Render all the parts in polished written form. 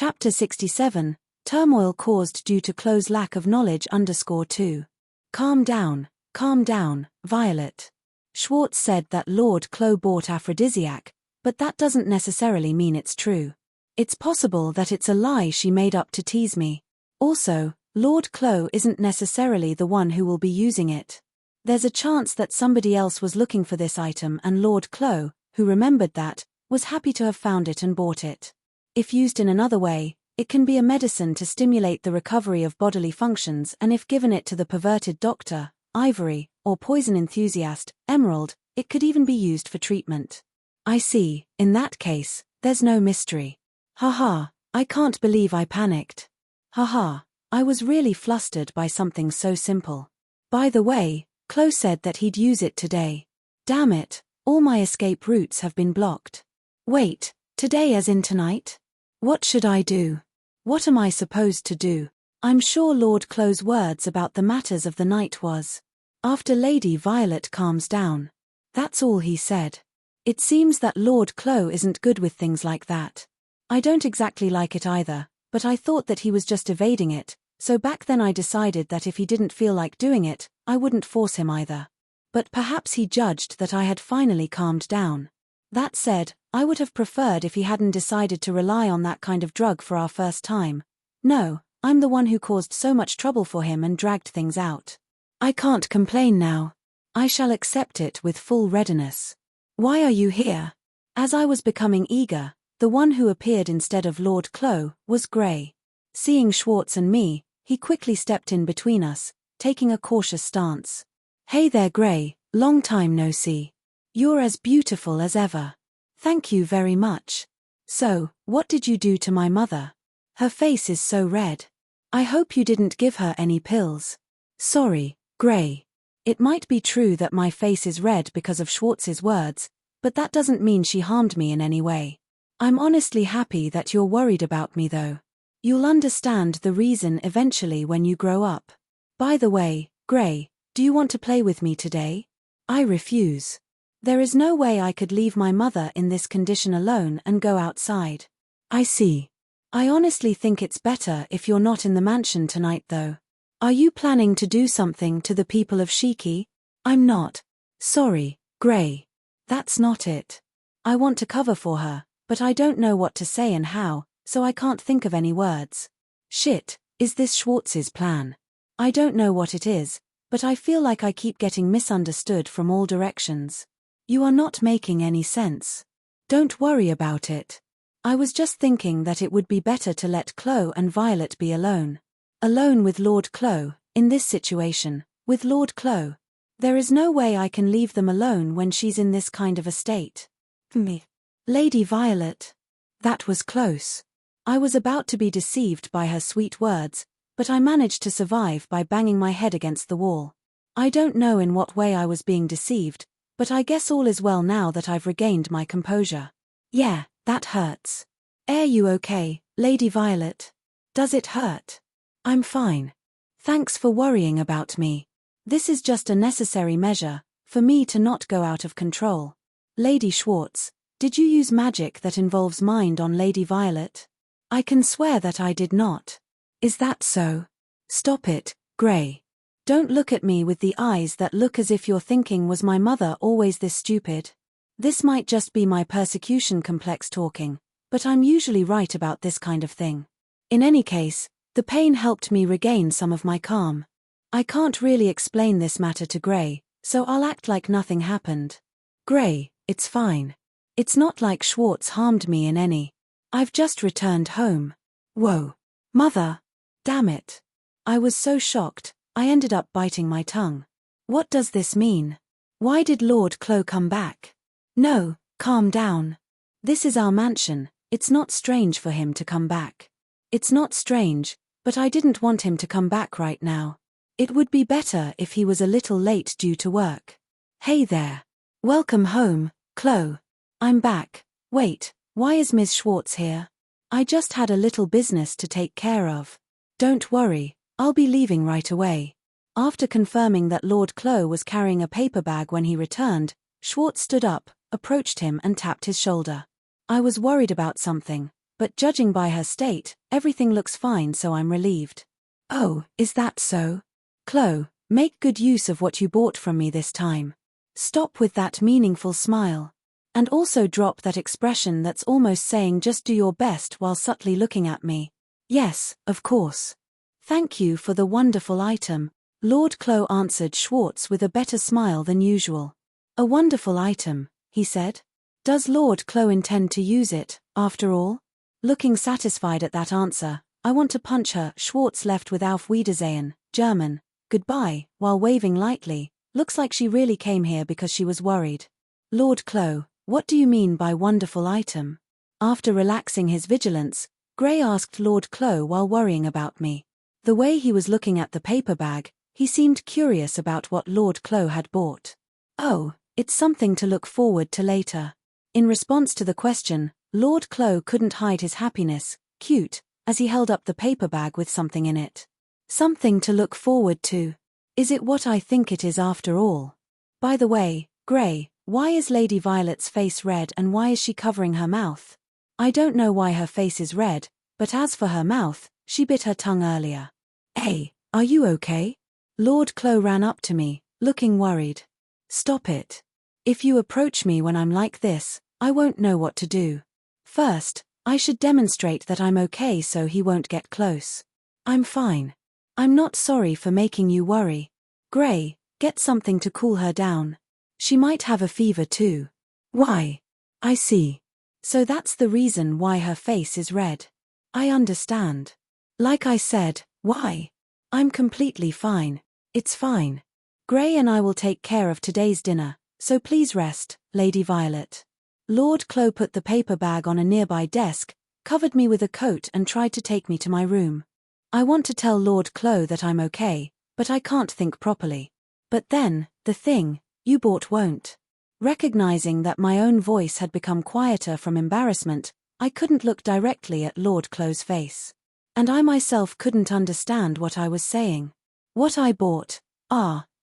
Chapter 67, Turmoil Caused Due to Chloe's Lack of Knowledge _2. Calm down, Violet. Schwartz said that Lord Chloe bought aphrodisiac, but that doesn't necessarily mean it's true. It's possible that it's a lie she made up to tease me. Also, Lord Chloe isn't necessarily the one who will be using it. There's a chance that somebody else was looking for this item and Lord Chloe, who remembered that, was happy to have found it and bought it. If used in another way, it can be a medicine to stimulate the recovery of bodily functions, and if given it to the perverted doctor, Ivory, or poison enthusiast, Emerald, it could even be used for treatment. I see, in that case, there's no mystery. Haha, I can't believe I panicked. Haha, I was really flustered by something so simple. By the way, Chloe said that he'd use it today. Damn it, all my escape routes have been blocked. Wait, today as in tonight? What should I do? What am I supposed to do? I'm sure Lord Chloe's words about the matters of the night was, after Lady Violet calms down. That's all he said. It seems that Lord Chloe isn't good with things like that. I don't exactly like it either, but I thought that he was just evading it, so back then I decided that if he didn't feel like doing it, I wouldn't force him either. But perhaps he judged that I had finally calmed down. That said, I would have preferred if he hadn't decided to rely on that kind of drug for our first time. No, I'm the one who caused so much trouble for him and dragged things out. I can't complain now. I shall accept it with full readiness. Why are you here? As I was becoming eager, the one who appeared instead of Lord Chloe was Grey. Seeing Schwartz and me, he quickly stepped in between us, taking a cautious stance. Hey there, Grey, long time no see. You're as beautiful as ever. Thank you very much. So, what did you do to my mother? Her face is so red. I hope you didn't give her any pills. Sorry, Grey. It might be true that my face is red because of Schwartz's words, but that doesn't mean she harmed me in any way. I'm honestly happy that you're worried about me though. You'll understand the reason eventually when you grow up. By the way, Grey, do you want to play with me today? I refuse. There is no way I could leave my mother in this condition alone and go outside. I see. I honestly think it's better if you're not in the mansion tonight though. Are you planning to do something to the people of Shiki? I'm not. Sorry, Grey. That's not it. I want to cover for her, but I don't know what to say and how, so I can't think of any words. Shit, is this Schwartz's plan? I don't know what it is, but I feel like I keep getting misunderstood from all directions. You are not making any sense. Don't worry about it. I was just thinking that it would be better to let Chloe and Violet be alone. Alone with Lord Chloe, in this situation, with Lord Chloe. There is no way I can leave them alone when she's in this kind of a state. Me. Lady Violet. That was close. I was about to be deceived by her sweet words, but I managed to survive by banging my head against the wall. I don't know in what way I was being deceived, but I guess all is well now that I've regained my composure. Yeah, that hurts. Are you okay, Lady Violet? Does it hurt? I'm fine. Thanks for worrying about me. This is just a necessary measure, for me to not go out of control. Lady Schwartz, did you use magic that involves mind on Lady Violet? I can swear that I did not. Is that so? Stop it, Grey. Don't look at me with the eyes that look as if you're thinking was my mother always this stupid. This might just be my persecution complex talking, but I'm usually right about this kind of thing. In any case, the pain helped me regain some of my calm. I can't really explain this matter to Grey, so I'll act like nothing happened. Grey, it's fine. It's not like Schwartz harmed me in any. I've just returned home. Whoa. Mother. Damn it. I was so shocked, I ended up biting my tongue. What does this mean? Why did Lord Chloe come back? No, calm down. This is our mansion, it's not strange for him to come back. It's not strange, but I didn't want him to come back right now. It would be better if he was a little late due to work. Hey there. Welcome home, Chloe. I'm back. Wait, why is Ms. Schwartz here? I just had a little business to take care of. Don't worry, I'll be leaving right away. After confirming that Lord Chloe was carrying a paper bag when he returned, Schwartz stood up, approached him and tapped his shoulder. I was worried about something, but judging by her state, everything looks fine, so I'm relieved. Oh, is that so? Chloe, make good use of what you bought from me this time. Stop with that meaningful smile. And also drop that expression that's almost saying just do your best while subtly looking at me. Yes, of course. Thank you for the wonderful item. Lord Chloe answered Schwartz with a better smile than usual. A wonderful item, he said. Does Lord Chloe intend to use it, after all? Looking satisfied at that answer, I want to punch her. Schwartz left with Auf Wiedersehen, German, goodbye, while waving lightly. Looks like she really came here because she was worried. Lord Chloe, what do you mean by wonderful item? After relaxing his vigilance, Gray asked Lord Chloe while worrying about me. The way he was looking at the paper bag, he seemed curious about what Lord Chloe had bought. Oh, it's something to look forward to later. In response to the question, Lord Chloe couldn't hide his happiness, cute, as he held up the paper bag with something in it. Something to look forward to. Is it what I think it is after all? By the way, Gray, why is Lady Violet's face red and why is she covering her mouth? I don't know why her face is red, but as for her mouth, she bit her tongue earlier. Hey, are you okay? Lord Chloe ran up to me, looking worried. Stop it. If you approach me when I'm like this, I won't know what to do. First, I should demonstrate that I'm okay so he won't get close. I'm fine. I'm not sorry for making you worry. Gray, get something to cool her down. She might have a fever too. Why? I see. So that's the reason why her face is red. I understand. Like I said, why? I'm completely fine. It's fine. Gray and I will take care of today's dinner, so please rest, Lady Violet. Lord Chloe put the paper bag on a nearby desk, covered me with a coat and tried to take me to my room. I want to tell Lord Chloe that I'm okay, but I can't think properly. But then, the thing you bought won't. Recognizing that my own voice had become quieter from embarrassment, I couldn't look directly at Lord Chloe's face. And I myself couldn't understand what I was saying. What I bought.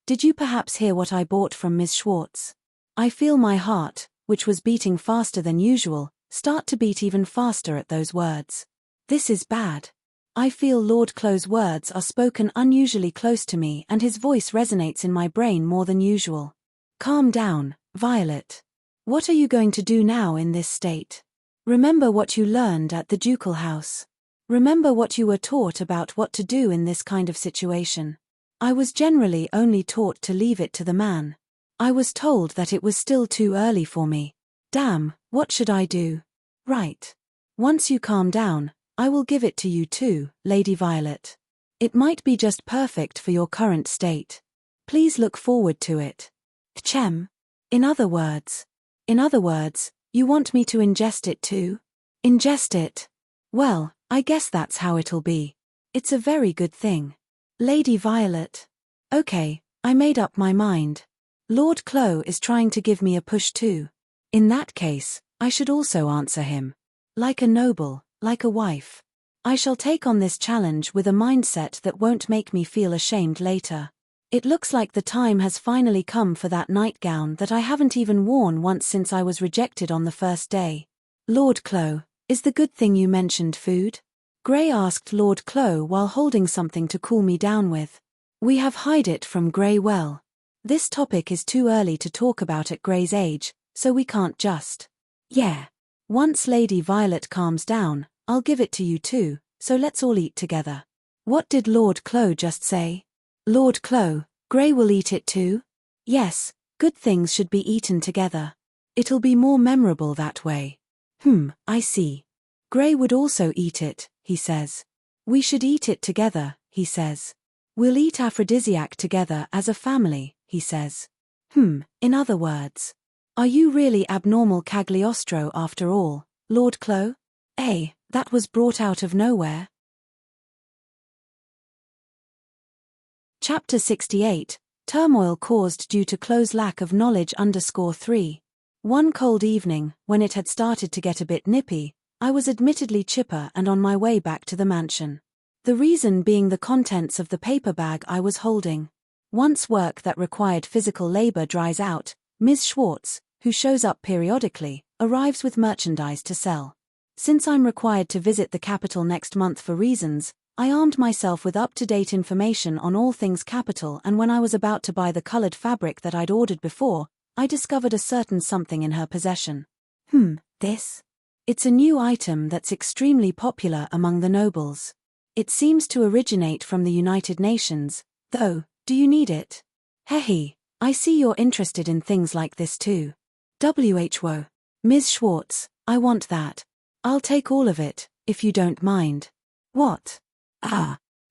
Did you perhaps hear what I bought from Ms. Schwartz? I feel my heart, which was beating faster than usual, start to beat even faster at those words. This is bad. I feel Lord Chloe's words are spoken unusually close to me and his voice resonates in my brain more than usual. Calm down, Violet. What are you going to do now in this state? Remember what you learned at the ducal house. Remember what you were taught about what to do in this kind of situation. I was generally only taught to leave it to the man. I was told that it was still too early for me. Damn, what should I do? Right. Once you calm down, I will give it to you too, Lady Violet. It might be just perfect for your current state. Please look forward to it. Chem. In other words, you want me to ingest it too? Ingest it? Well, I guess that's how it'll be. It's a very good thing. Lady Violet. Okay, I made up my mind. Lord Chloe is trying to give me a push too. In that case, I should also answer him. Like a noble, like a wife. I shall take on this challenge with a mindset that won't make me feel ashamed later. It looks like the time has finally come for that nightgown that I haven't even worn once since I was rejected on the first day. Lord Chloe, is the good thing you mentioned food? Gray asked Lord Chloe while holding something to cool me down with. We have hid it from Gray well. This topic is too early to talk about at Gray's age, so we can't just. Yeah. Once Lady Violet calms down, I'll give it to you too, so let's all eat together. What did Lord Chloe just say? Lord Chloe, Gray will eat it too? Yes, good things should be eaten together. It'll be more memorable that way. I see. Gray would also eat it, he says. We should eat it together, he says. We'll eat aphrodisiac together as a family, he says. In other words. Are you really abnormal Cagliostro after all, Lord Chloe? That was brought out of nowhere. Chapter 68, Turmoil Caused Due to Chloe's Lack of Knowledge _3. One cold evening, when it had started to get a bit nippy, I was admittedly chipper and on my way back to the mansion. The reason being the contents of the paper bag I was holding. Once work that required physical labor dries out, Ms. Schwartz, who shows up periodically, arrives with merchandise to sell. Since I'm required to visit the capital next month for reasons, I armed myself with up-to-date information on all things capital, and when I was about to buy the colored fabric that I'd ordered before, I discovered a certain something in her possession. This? It's a new item that's extremely popular among the nobles. It seems to originate from the United Nations, though. Do you need it? Hehe, I see you're interested in things like this too. Who. Ms. Schwartz, I want that. I'll take all of it, if you don't mind. What?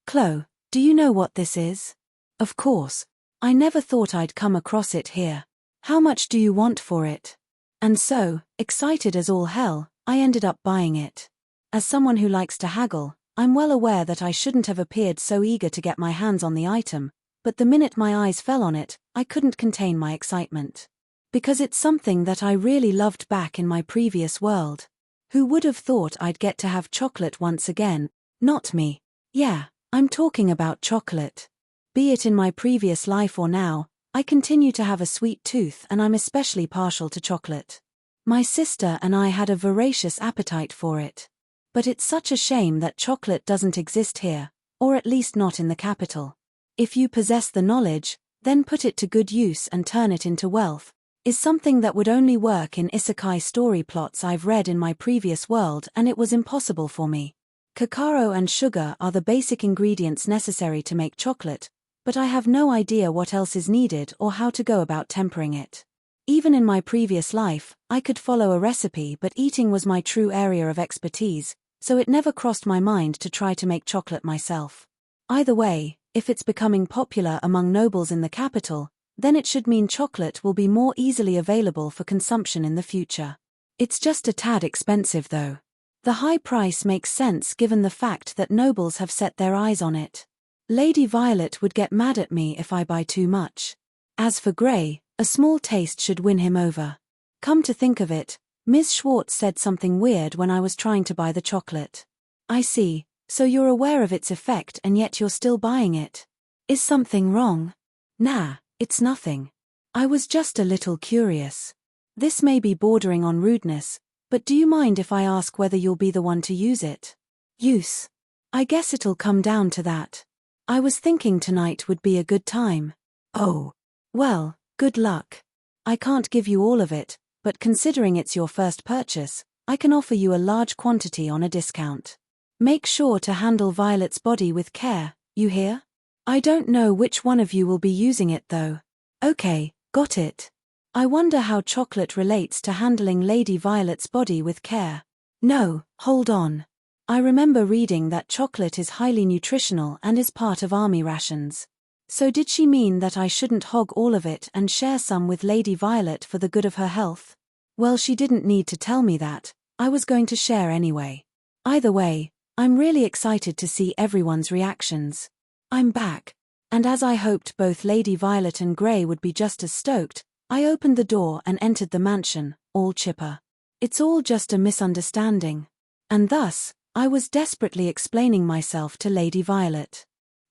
Chloe, do you know what this is? Of course. I never thought I'd come across it here. How much do you want for it? And so, excited as all hell, I ended up buying it. As someone who likes to haggle, I'm well aware that I shouldn't have appeared so eager to get my hands on the item, but the minute my eyes fell on it, I couldn't contain my excitement. Because it's something that I really loved back in my previous world. Who would have thought I'd get to have chocolate once again? Not me. Yeah, I'm talking about chocolate. Be it in my previous life or now, I continue to have a sweet tooth, and I'm especially partial to chocolate. My sister and I had a voracious appetite for it. But it's such a shame that chocolate doesn't exist here, or at least not in the capital. If you possess the knowledge, then put it to good use and turn it into wealth, is something that would only work in isekai story plots I've read in my previous world, and it was impossible for me. Cacao and sugar are the basic ingredients necessary to make chocolate, but I have no idea what else is needed or how to go about tempering it. Even in my previous life, I could follow a recipe, but eating was my true area of expertise, so it never crossed my mind to try to make chocolate myself. Either way, if it's becoming popular among nobles in the capital, then it should mean chocolate will be more easily available for consumption in the future. It's just a tad expensive though. The high price makes sense given the fact that nobles have set their eyes on it. Lady Violet would get mad at me if I buy too much. As for Grey, a small taste should win him over. Come to think of it, Ms. Schwartz said something weird when I was trying to buy the chocolate. I see, so you're aware of its effect and yet you're still buying it. Is something wrong? Nah, it's nothing. I was just a little curious. This may be bordering on rudeness, but do you mind if I ask whether you'll be the one to use it? Use? I guess it'll come down to that. I was thinking tonight would be a good time. Oh. Well, good luck. I can't give you all of it, but considering it's your first purchase, I can offer you a large quantity on a discount. Make sure to handle Violet's body with care, you hear? I don't know which one of you will be using it though. Okay, got it. I wonder how chocolate relates to handling Lady Violet's body with care. No, hold on. I remember reading that chocolate is highly nutritional and is part of army rations. So did she mean that I shouldn't hog all of it and share some with Lady Violet for the good of her health? Well, she didn't need to tell me that. I was going to share anyway. Either way, I'm really excited to see everyone's reactions. I'm back. And as I hoped both Lady Violet and Grey would be just as stoked, I opened the door and entered the mansion, all chipper. It's all just a misunderstanding. And thus, I was desperately explaining myself to Lady Violet.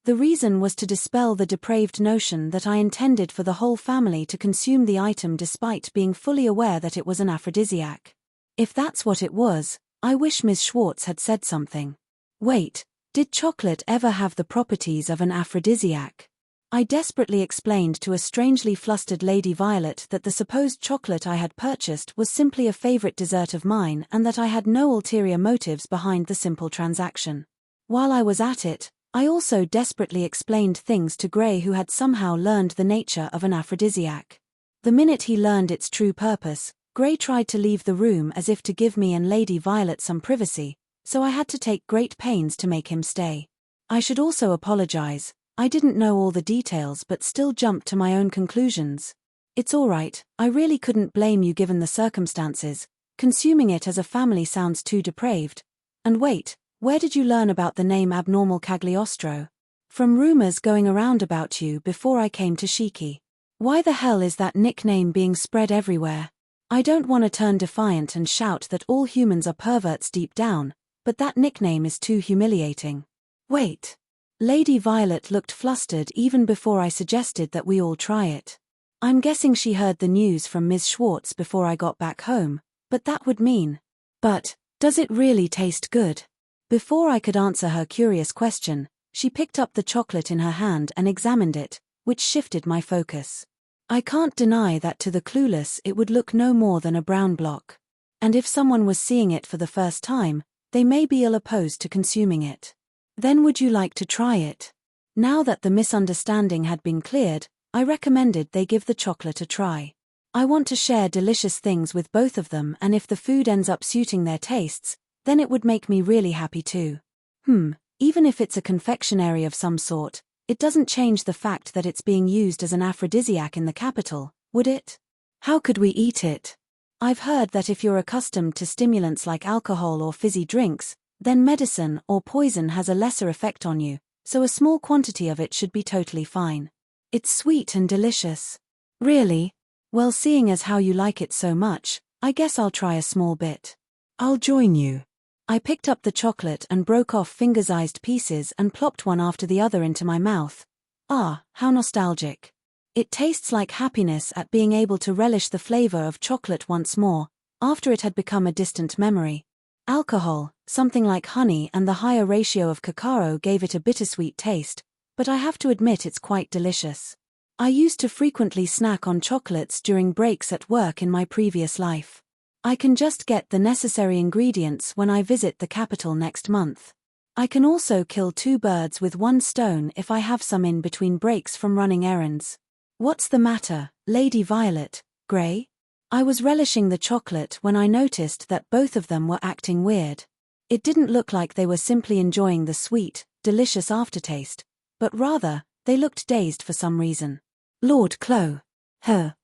The reason was to dispel the depraved notion that I intended for the whole family to consume the item despite being fully aware that it was an aphrodisiac. If that's what it was, I wish Ms. Schwartz had said something. Wait, did chocolate ever have the properties of an aphrodisiac? I desperately explained to a strangely flustered Lady Violet that the supposed chocolate I had purchased was simply a favorite dessert of mine and that I had no ulterior motives behind the simple transaction. While I was at it, I also desperately explained things to Grey, who had somehow learned the nature of an aphrodisiac. The minute he learned its true purpose, Grey tried to leave the room as if to give me and Lady Violet some privacy, so I had to take great pains to make him stay. I should also apologize. I didn't know all the details but still jumped to my own conclusions. It's alright, I really couldn't blame you given the circumstances. Consuming it as a family sounds too depraved. And wait, where did you learn about the name Abnormal Cagliostro? From rumors going around about you before I came to Shiki. Why the hell is that nickname being spread everywhere? I don't want to turn defiant and shout that all humans are perverts deep down, but that nickname is too humiliating. Wait. Lady Violet looked flustered even before I suggested that we all try it. I'm guessing she heard the news from Ms. Schwartz before I got back home, but that would mean. But, Does it really taste good? Before I could answer her curious question, she picked up the chocolate in her hand and examined it, which shifted my focus. I can't deny that to the clueless it would look no more than a brown block. And if someone was seeing it for the first time, they may be ill opposed to consuming it. Then would you like to try it? Now that the misunderstanding had been cleared, I recommended they give the chocolate a try. I want to share delicious things with both of them, and if the food ends up suiting their tastes, then it would make me really happy too. Even if it's a confectionery of some sort, it doesn't change the fact that it's being used as an aphrodisiac in the capital, would it? How could we eat it? I've heard that if you're accustomed to stimulants like alcohol or fizzy drinks, then medicine or poison has a lesser effect on you, so a small quantity of it should be totally fine. It's sweet and delicious. Really? Well, seeing as how you like it so much, I guess I'll try a small bit. I'll join you. I picked up the chocolate and broke off finger-sized pieces and plopped one after the other into my mouth. Ah, how nostalgic. It tastes like happiness at being able to relish the flavor of chocolate once more, after it had become a distant memory. Alcohol, something like honey, and the higher ratio of cacao gave it a bittersweet taste, but I have to admit it's quite delicious. I used to frequently snack on chocolates during breaks at work in my previous life. I can just get the necessary ingredients when I visit the capital next month. I can also kill 2 birds with 1 stone if I have some in between breaks from running errands. What's the matter, Lady Violet, Grey? I was relishing the chocolate when I noticed that both of them were acting weird. It didn't look like they were simply enjoying the sweet, delicious aftertaste, but rather, they looked dazed for some reason. Lord Clo.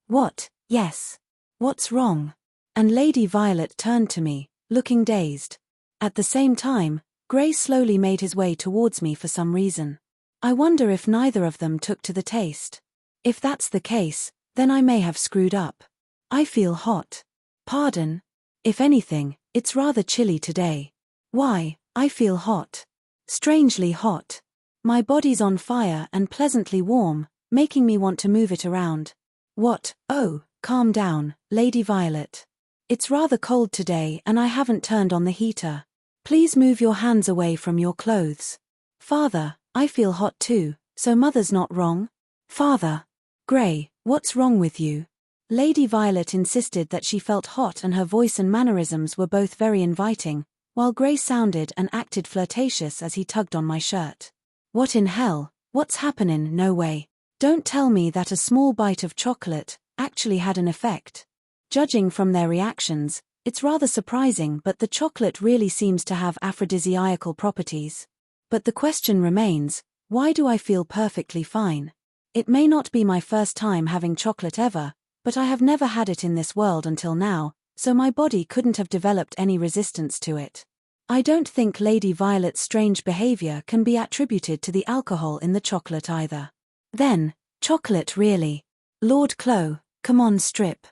What? Yes. What's wrong? And Lady Violet turned to me, looking dazed. At the same time, Grey slowly made his way towards me for some reason. I wonder if neither of them took to the taste. If that's the case, then I may have screwed up. I feel hot. Pardon? If anything, it's rather chilly today. Why, I feel hot. Strangely hot. My body's on fire and pleasantly warm, making me want to move it around. What? Oh, calm down, Lady Violet. It's rather cold today and I haven't turned on the heater. Please move your hands away from your clothes. Father, I feel hot too, so Mother's not wrong. Father. Grey, what's wrong with you? Lady Violet insisted that she felt hot and her voice and mannerisms were both very inviting, while Grey sounded and acted flirtatious as he tugged on my shirt. What in hell? What's happening? No way. Don't tell me that a small bite of chocolate actually had an effect. Judging from their reactions, it's rather surprising, but the chocolate really seems to have aphrodisiacal properties. But the question remains, why do I feel perfectly fine? It may not be my first time having chocolate ever, but I have never had it in this world until now, so my body couldn't have developed any resistance to it. I don't think Lady Violet's strange behavior can be attributed to the alcohol in the chocolate either. Then, chocolate really. Lord Clo, come on, strip.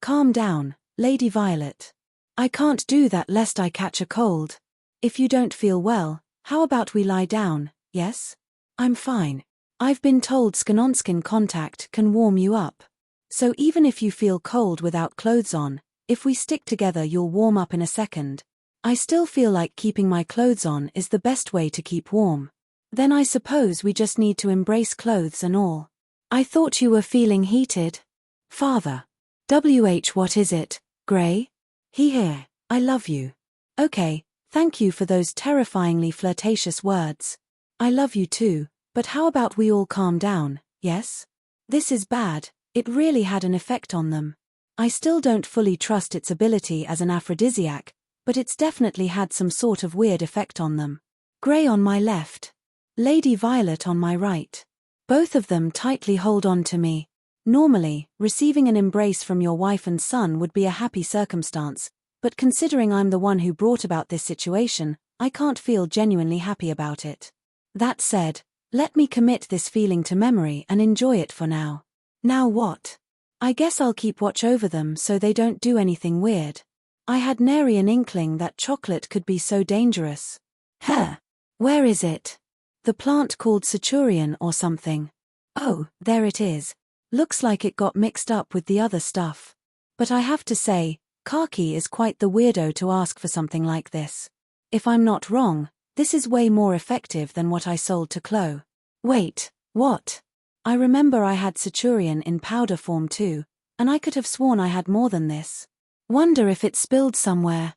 Calm down, Lady Violet. I can't do that lest I catch a cold. If you don't feel well, how about we lie down, yes? I'm fine. I've been told skin-on-skin contact can warm you up. So even if you feel cold without clothes on, if we stick together you'll warm up in a second. I still feel like keeping my clothes on is the best way to keep warm. Then I suppose we just need to embrace clothes and all. I thought you were feeling heated. Father. What is it, Grey? Here, I love you. Okay, thank you for those terrifyingly flirtatious words. I love you too, but how about we all calm down, yes? This is bad, it really had an effect on them. I still don't fully trust its ability as an aphrodisiac, but it's definitely had some sort of weird effect on them. Grey on my left. Lady Violet on my right. Both of them tightly hold on to me. Normally, receiving an embrace from your wife and son would be a happy circumstance, but considering I'm the one who brought about this situation, I can't feel genuinely happy about it. That said, let me commit this feeling to memory and enjoy it for now. Now what? I guess I'll keep watch over them so they don't do anything weird. I had nary an inkling that chocolate could be so dangerous. Where is it? The plant called Centurion or something. Oh, there it is. Looks like it got mixed up with the other stuff. But I have to say, Kaki is quite the weirdo to ask for something like this. If I'm not wrong, this is way more effective than what I sold to Chloe. Wait, what? I remember I had Centurion in powder form too, and I could have sworn I had more than this. Wonder if it spilled somewhere.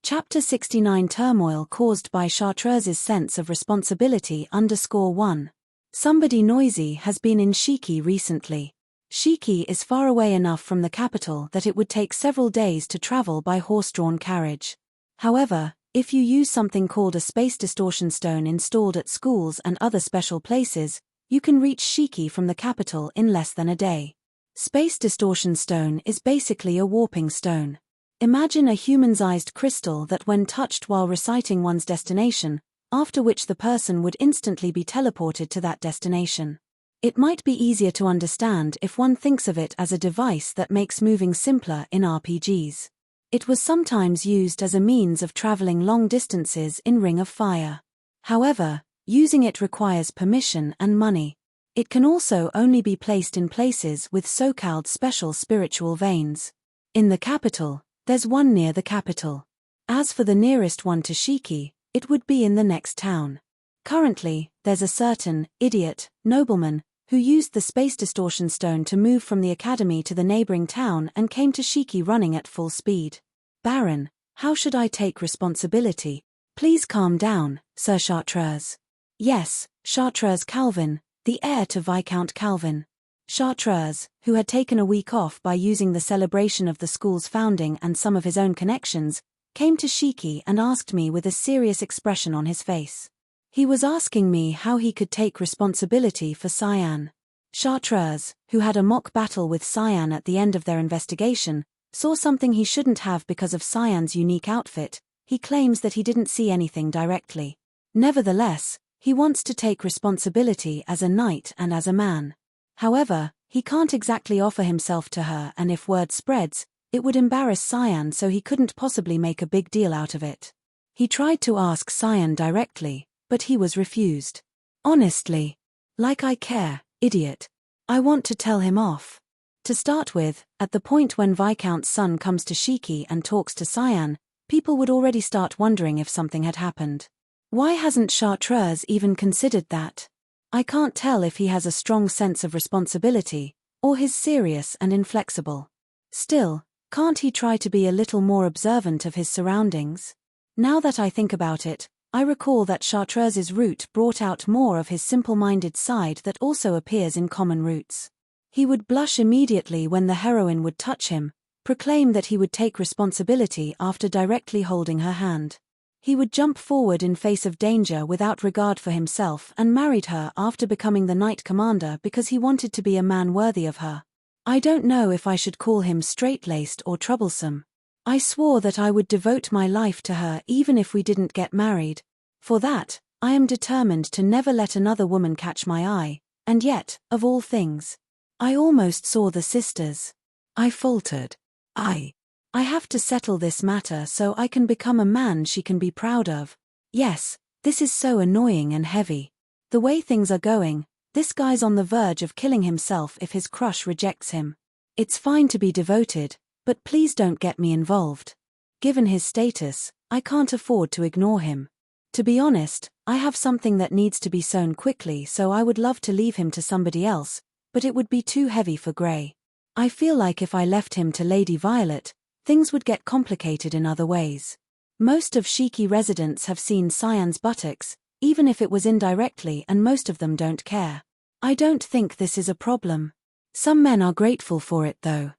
Chapter 69 Turmoil caused by Chartreuse's sense of responsibility _1. Somebody noisy has been in Shiki recently. Shiki is far away enough from the capital that it would take several days to travel by horse-drawn carriage. However, if you use something called a space distortion stone installed at schools and other special places, you can reach Shiki from the capital in less than a day. Space distortion stone is basically a warping stone. Imagine a human-sized crystal that when touched while reciting one's destination, after which the person would instantly be teleported to that destination. It might be easier to understand if one thinks of it as a device that makes moving simpler in RPGs. It was sometimes used as a means of traveling long distances in Ring of Fire. However, using it requires permission and money. It can also only be placed in places with so-called special spiritual veins. In the capital, there's one near the capital. As for the nearest one to Shiki, it would be in the next town. Currently, there's a certain idiot nobleman who used the space distortion stone to move from the academy to the neighboring town and came to Shiki running at full speed. Baron, how should I take responsibility? Please calm down, Sir Chartreuse. Yes, Chartreuse Calvin, the heir to Viscount Calvin. Chartreuse, who had taken a week off by using the celebration of the school's founding and some of his own connections, came to Shiki and asked me with a serious expression on his face. He was asking me how he could take responsibility for Cyan. Chartreuse, who had a mock battle with Cyan at the end of their investigation, saw something he shouldn't have because of Cyan's unique outfit. He claims that he didn't see anything directly. Nevertheless, he wants to take responsibility as a knight and as a man. However, he can't exactly offer himself to her, and if word spreads, it would embarrass Cyan, so he couldn't possibly make a big deal out of it. He tried to ask Cyan directly, but he was refused. Honestly. Like I care, idiot. I want to tell him off. To start with, at the point when Viscount's son comes to Shiki and talks to Cyan, people would already start wondering if something had happened. Why hasn't Chartreuse even considered that? I can't tell if he has a strong sense of responsibility, or he's serious and inflexible. Still, can't he try to be a little more observant of his surroundings? Now that I think about it, I recall that Chartreuse's route brought out more of his simple-minded side that also appears in common routes. He would blush immediately when the heroine would touch him, proclaim that he would take responsibility after directly holding her hand. He would jump forward in face of danger without regard for himself and married her after becoming the knight commander because he wanted to be a man worthy of her. I don't know if I should call him straight-laced or troublesome. I swore that I would devote my life to her even if we didn't get married. For that, I am determined to never let another woman catch my eye, and yet, of all things, I almost saw the sisters. I faltered. I have to settle this matter so I can become a man she can be proud of. Yes, this is so annoying and heavy. The way things are going, this guy's on the verge of killing himself if his crush rejects him. It's fine to be devoted, but please don't get me involved. Given his status, I can't afford to ignore him. To be honest, I have something that needs to be sewn quickly, so I would love to leave him to somebody else, but it would be too heavy for Grey. I feel like if I left him to Lady Violet, things would get complicated in other ways. Most of Shiki residents have seen Cyan's buttocks, even if it was indirectly, and most of them don't care. I don't think this is a problem. Some men are grateful for it though.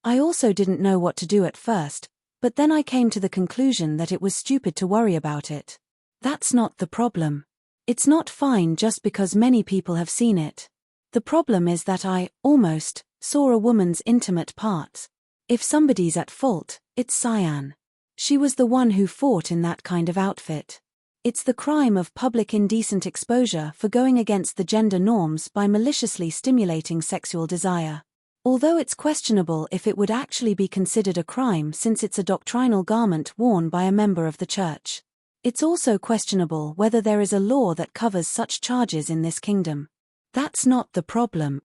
I also didn't know what to do at first, but then I came to the conclusion that it was stupid to worry about it. That's not the problem. It's not fine just because many people have seen it. The problem is that I, almost, saw a woman's intimate parts. If somebody's at fault, it's Cyan. She was the one who fought in that kind of outfit. It's the crime of public indecent exposure for going against the gender norms by maliciously stimulating sexual desire. Although it's questionable if it would actually be considered a crime since it's a doctrinal garment worn by a member of the church. It's also questionable whether there is a law that covers such charges in this kingdom. That's not the problem.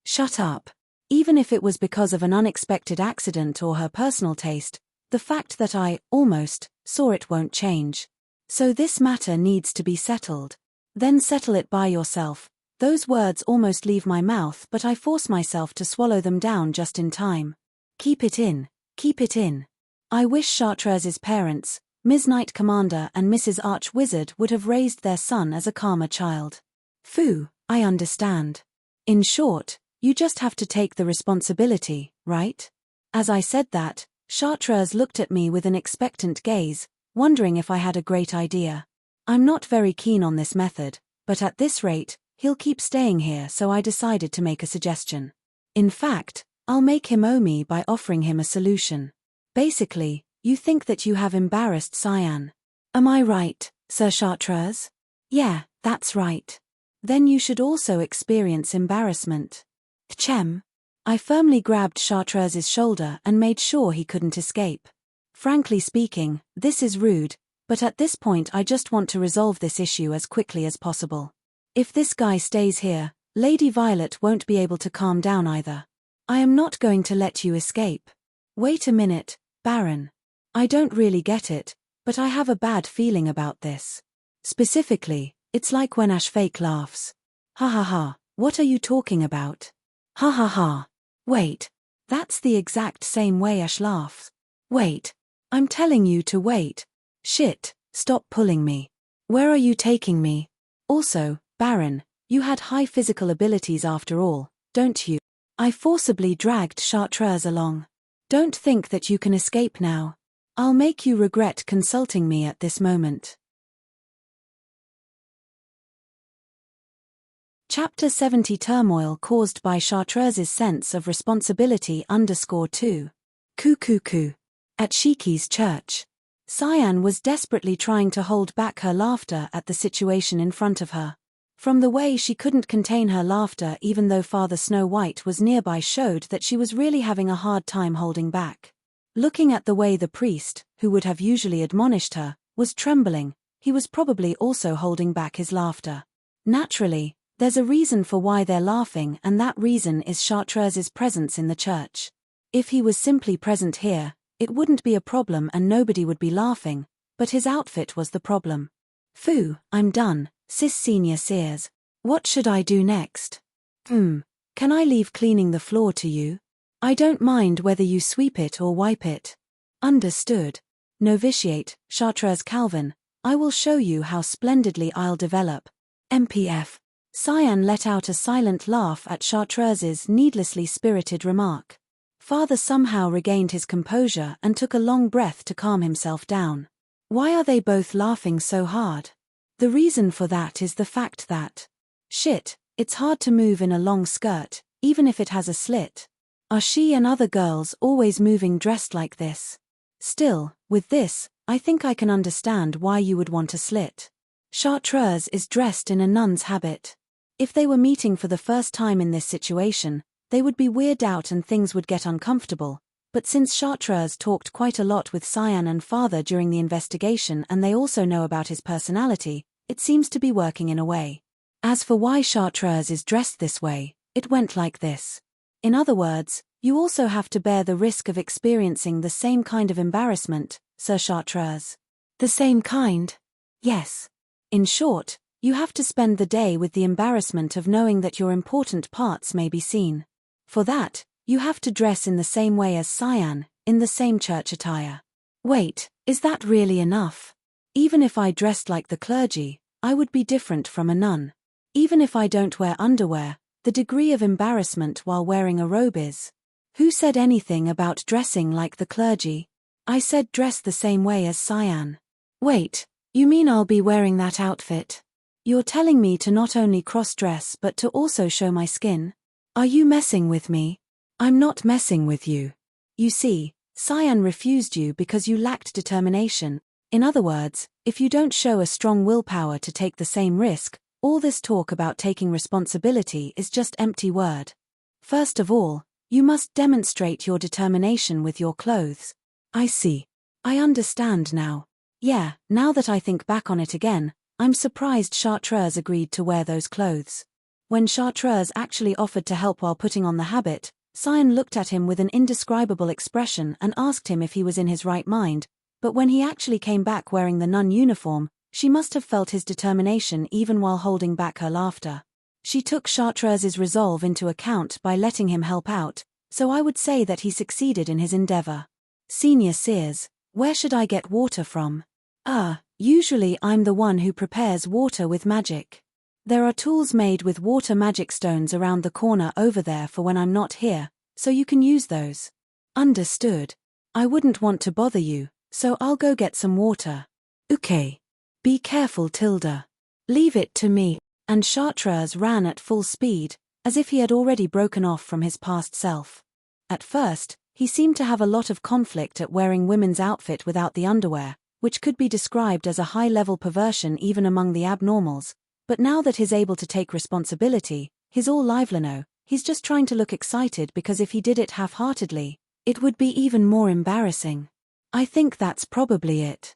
Shut up. Even if it was because of an unexpected accident or her personal taste, the fact that I, almost, saw it won't change. So this matter needs to be settled. Then settle it by yourself. Those words almost leave my mouth, but I force myself to swallow them down just in time. Keep it in. Keep it in. I wish Chartreus's parents, Ms. Knight Commander and Mrs. Archwizard, would have raised their son as a calmer child. Phew, I understand. In short, you just have to take the responsibility, right? As I said that, Chartreuse looked at me with an expectant gaze, wondering if I had a great idea. I'm not very keen on this method, but at this rate, he'll keep staying here, so I decided to make a suggestion. In fact, I'll make him owe me by offering him a solution. Basically, you think that you have embarrassed Cyan. Am I right, Sir Chartreuse? Yeah, that's right. Then you should also experience embarrassment. Tchem. I firmly grabbed Chartreuse's shoulder and made sure he couldn't escape. Frankly speaking, this is rude, but at this point I just want to resolve this issue as quickly as possible. If this guy stays here, Lady Violet won't be able to calm down either. I am not going to let you escape. Wait a minute, Baron. I don't really get it, but I have a bad feeling about this. Specifically, it's like when Ash fake laughs. Ha ha ha, what are you talking about? Ha ha ha. Wait. That's the exact same way Ash laughs. Wait. I'm telling you to wait. Shit, stop pulling me. Where are you taking me? Also, Baron, you had high physical abilities after all, don't you? I forcibly dragged Chartreuse along. Don't think that you can escape now. I'll make you regret consulting me at this moment. Chapter 70 Turmoil caused by Chartreuse's sense of responsibility _2. Coo. At Shiki's church. Cyan was desperately trying to hold back her laughter at the situation in front of her. From the way she couldn't contain her laughter even though Father Snow White was nearby showed that she was really having a hard time holding back. Looking at the way the priest, who would have usually admonished her, was trembling, he was probably also holding back his laughter. Naturally, there's a reason for why they're laughing, and that reason is Chartreuse's presence in the church. If he was simply present here, it wouldn't be a problem and nobody would be laughing, but his outfit was the problem. Phew, I'm done, Sis Senior Sears. What should I do next? Can I leave cleaning the floor to you? I don't mind whether you sweep it or wipe it. Understood. Novitiate, Chartreuse Calvin, I will show you how splendidly I'll develop. MPF. Cyan let out a silent laugh at Chartreuse's needlessly spirited remark. Father somehow regained his composure and took a long breath to calm himself down. Why are they both laughing so hard? The reason for that is the fact that, shit, it's hard to move in a long skirt, even if it has a slit. Are she and other girls always moving dressed like this? Still, with this, I think I can understand why you would want a slit. Chartreuse is dressed in a nun's habit. If they were meeting for the first time in this situation, they would be weirded out and things would get uncomfortable, but since Chartreuse talked quite a lot with Cyan and Father during the investigation and they also know about his personality, it seems to be working in a way. As for why Chartreuse is dressed this way, it went like this. In other words, you also have to bear the risk of experiencing the same kind of embarrassment, Sir Chartreuse. The same kind? Yes. In short, you have to spend the day with the embarrassment of knowing that your important parts may be seen. For that, you have to dress in the same way as Cyan, in the same church attire. Wait, is that really enough? Even if I dressed like the clergy, I would be different from a nun. Even if I don't wear underwear, the degree of embarrassment while wearing a robe is. Who said anything about dressing like the clergy? I said dress the same way as Cyan. Wait, you mean I'll be wearing that outfit? You're telling me to not only cross-dress but to also show my skin? Are you messing with me? I'm not messing with you. You see, Cyan refused you because you lacked determination. In other words, if you don't show a strong willpower to take the same risk, all this talk about taking responsibility is just empty word. First of all, you must demonstrate your determination with your clothes. I see. I understand now. Yeah, now that I think back on it again, I'm surprised Chartreuse agreed to wear those clothes. When Chartreuse actually offered to help while putting on the habit, Cyan looked at him with an indescribable expression and asked him if he was in his right mind, but when he actually came back wearing the nun uniform, she must have felt his determination even while holding back her laughter. She took Chartreuse's resolve into account by letting him help out, so I would say that he succeeded in his endeavor. Senior Seers, where should I get water from? Usually I'm the one who prepares water with magic. There are tools made with water magic stones around the corner over there for when I'm not here, so you can use those. Understood. I wouldn't want to bother you, so I'll go get some water. Okay. Be careful, Tilda. Leave it to me. And Chartreuse ran at full speed, as if he had already broken off from his past self. At first, he seemed to have a lot of conflict at wearing women's outfit without the underwear, which could be described as a high-level perversion even among the abnormals, but now that he's able to take responsibility, he's all livelino, he's just trying to look excited because if he did it half-heartedly, it would be even more embarrassing. I think that's probably it.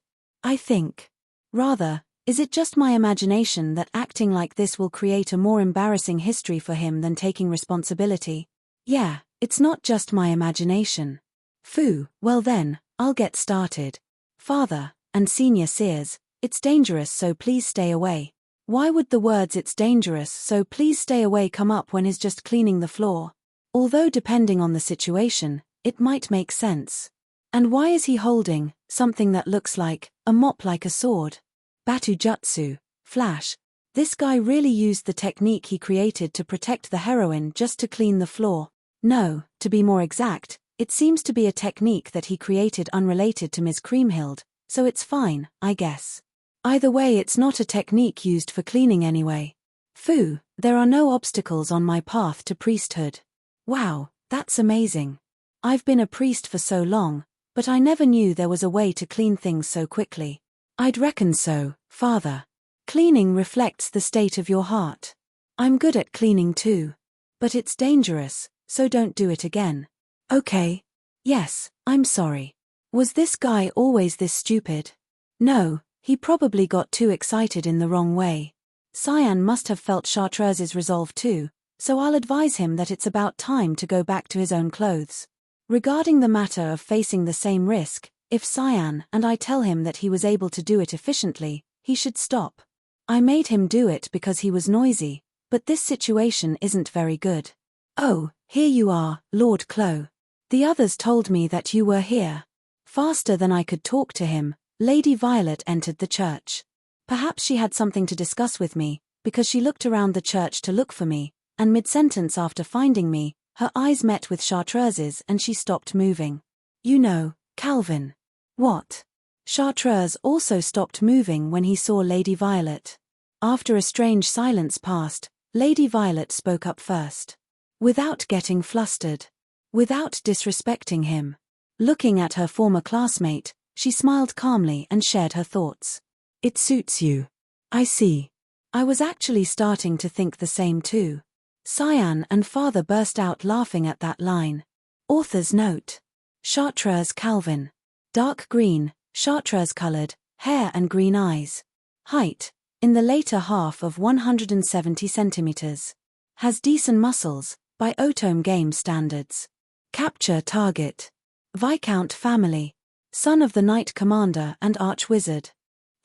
Rather, is it just my imagination that acting like this will create a more embarrassing history for him than taking responsibility? Yeah, it's not just my imagination. Phoo, well then, I'll get started. Father, and Senior Seers, it's dangerous so please stay away. Why would the words "it's dangerous so please stay away" come up when he's just cleaning the floor? Although depending on the situation, it might make sense. And why is he holding something that looks like a mop like a sword? Batujutsu, Flash. This guy really used the technique he created to protect the heroine just to clean the floor. No, to be more exact, it seems to be a technique that he created unrelated to Ms. Creamhild, so it's fine, I guess. Either way, it's not a technique used for cleaning anyway. Phoo, there are no obstacles on my path to priesthood. Wow, that's amazing. I've been a priest for so long, but I never knew there was a way to clean things so quickly. I'd reckon so, Father. Cleaning reflects the state of your heart. I'm good at cleaning too. But it's dangerous, so don't do it again. Okay. Yes, I'm sorry. Was this guy always this stupid? No, he probably got too excited in the wrong way. Cyan must have felt Chartreuse's resolve too, so I'll advise him that it's about time to go back to his own clothes. Regarding the matter of facing the same risk, if Cyan and I tell him that he was able to do it efficiently, he should stop. I made him do it because he was noisy, but this situation isn't very good. Oh, here you are, Lord Clo. The others told me that you were here. Faster than I could talk to him, Lady Violet entered the church. Perhaps she had something to discuss with me, because she looked around the church to look for me, and mid-sentence after finding me, her eyes met with Chartreuse's and she stopped moving. You know, Calvin. What? Chartreuse also stopped moving when he saw Lady Violet. After a strange silence passed, Lady Violet spoke up first. Without getting flustered. Without disrespecting him. Looking at her former classmate, she smiled calmly and shared her thoughts. It suits you. I see. I was actually starting to think the same too. Cyan and Father burst out laughing at that line. Author's note. Chartreuse Calvin. Dark green, chartreuse-colored, hair and green eyes. Height, in the later half of 170 centimeters. Has decent muscles, by Otome game standards. Capture target. Viscount family. Son of the Knight Commander and Archwizard.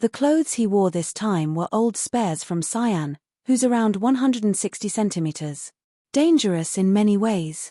The clothes he wore this time were old spares from Cyan, who's around 160 centimeters. Dangerous in many ways.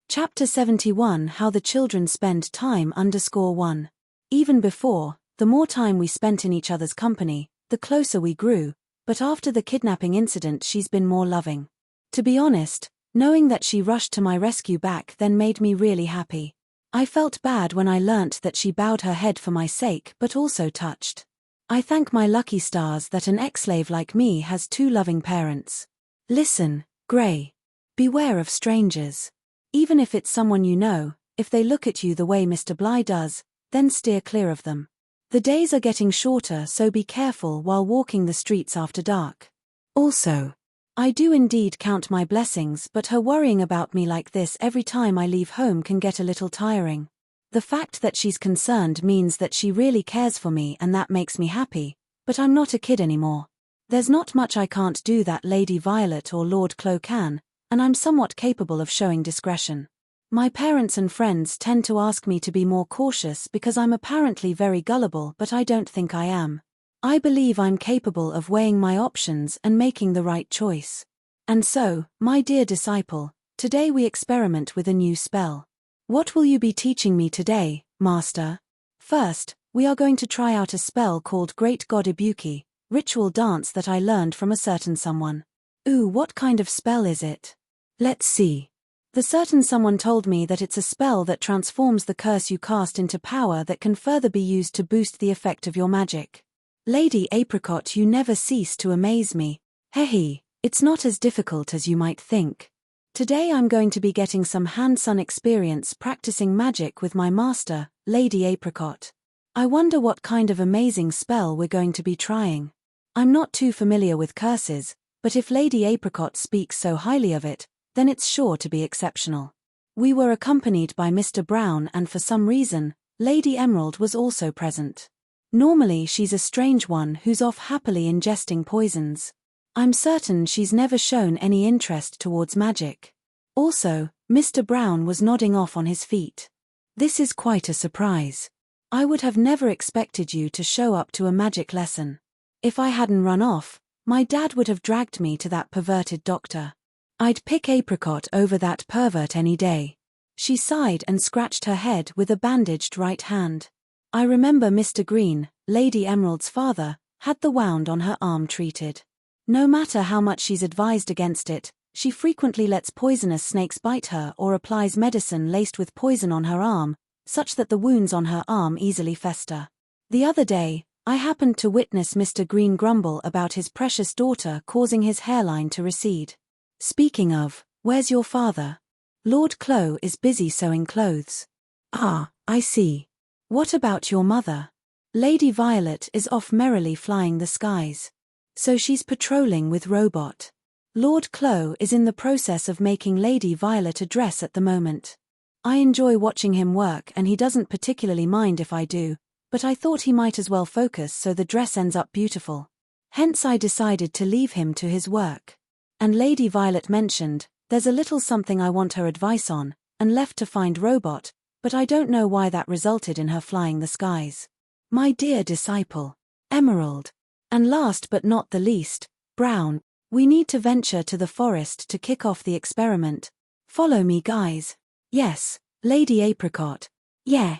Chapter 71 How the Children Spend Time _1. Even before, the more time we spent in each other's company, the closer we grew, but after the kidnapping incident she's been more loving. To be honest, knowing that she rushed to my rescue back then made me really happy. I felt bad when I learnt that she bowed her head for my sake but also touched. I thank my lucky stars that an ex-slave like me has two loving parents. Listen, Grey. Beware of strangers. Even if it's someone you know, if they look at you the way Mr. Bly does, then steer clear of them. The days are getting shorter, so be careful while walking the streets after dark. Also, I do indeed count my blessings, but her worrying about me like this every time I leave home can get a little tiring. The fact that she's concerned means that she really cares for me and that makes me happy, but I'm not a kid anymore. There's not much I can't do that Lady Violet or Lord Clo can, and I'm somewhat capable of showing discretion. My parents and friends tend to ask me to be more cautious because I'm apparently very gullible, but I don't think I am. I believe I'm capable of weighing my options and making the right choice. And so, my dear disciple, today we experiment with a new spell. What will you be teaching me today, Master? First, we are going to try out a spell called Great God Ibuki, ritual dance that I learned from a certain someone. Ooh, what kind of spell is it? Let's see. The certain someone told me that it's a spell that transforms the curse you cast into power that can further be used to boost the effect of your magic. Lady Apricot, you never cease to amaze me. Hehe, it's not as difficult as you might think. Today I'm going to be getting some hands-on experience practicing magic with my master, Lady Apricot. I wonder what kind of amazing spell we're going to be trying. I'm not too familiar with curses, but if Lady Apricot speaks so highly of it, then it's sure to be exceptional. We were accompanied by Mr. Brown, and for some reason, Lady Emerald was also present. Normally she's a strange one who's off happily ingesting poisons. I'm certain she's never shown any interest towards magic. Also, Mr. Brown was nodding off on his feet. This is quite a surprise. I would have never expected you to show up to a magic lesson. If I hadn't run off, my dad would have dragged me to that perverted doctor. I'd pick Apricot over that pervert any day. She sighed and scratched her head with a bandaged right hand. I remember Mr. Green, Lady Emerald's father, had the wound on her arm treated. No matter how much she's advised against it, she frequently lets poisonous snakes bite her or applies medicine laced with poison on her arm, such that the wounds on her arm easily fester. The other day, I happened to witness Mr. Green grumble about his precious daughter causing his hairline to recede. Speaking of, where's your father? Lord Clo is busy sewing clothes. Ah, I see. What about your mother? Lady Violet is off merrily flying the skies. So she's patrolling with Robot. Lord Clo is in the process of making Lady Violet a dress at the moment. I enjoy watching him work and he doesn't particularly mind if I do, but I thought he might as well focus so the dress ends up beautiful. Hence I decided to leave him to his work. And Lady Violet mentioned, there's a little something I want her advice on, and left to find Robot, but I don't know why that resulted in her flying the skies. My dear disciple, Emerald. And last but not the least, Brown, we need to venture to the forest to kick off the experiment. Follow me, guys. Yes, Lady Apricot. Yeah,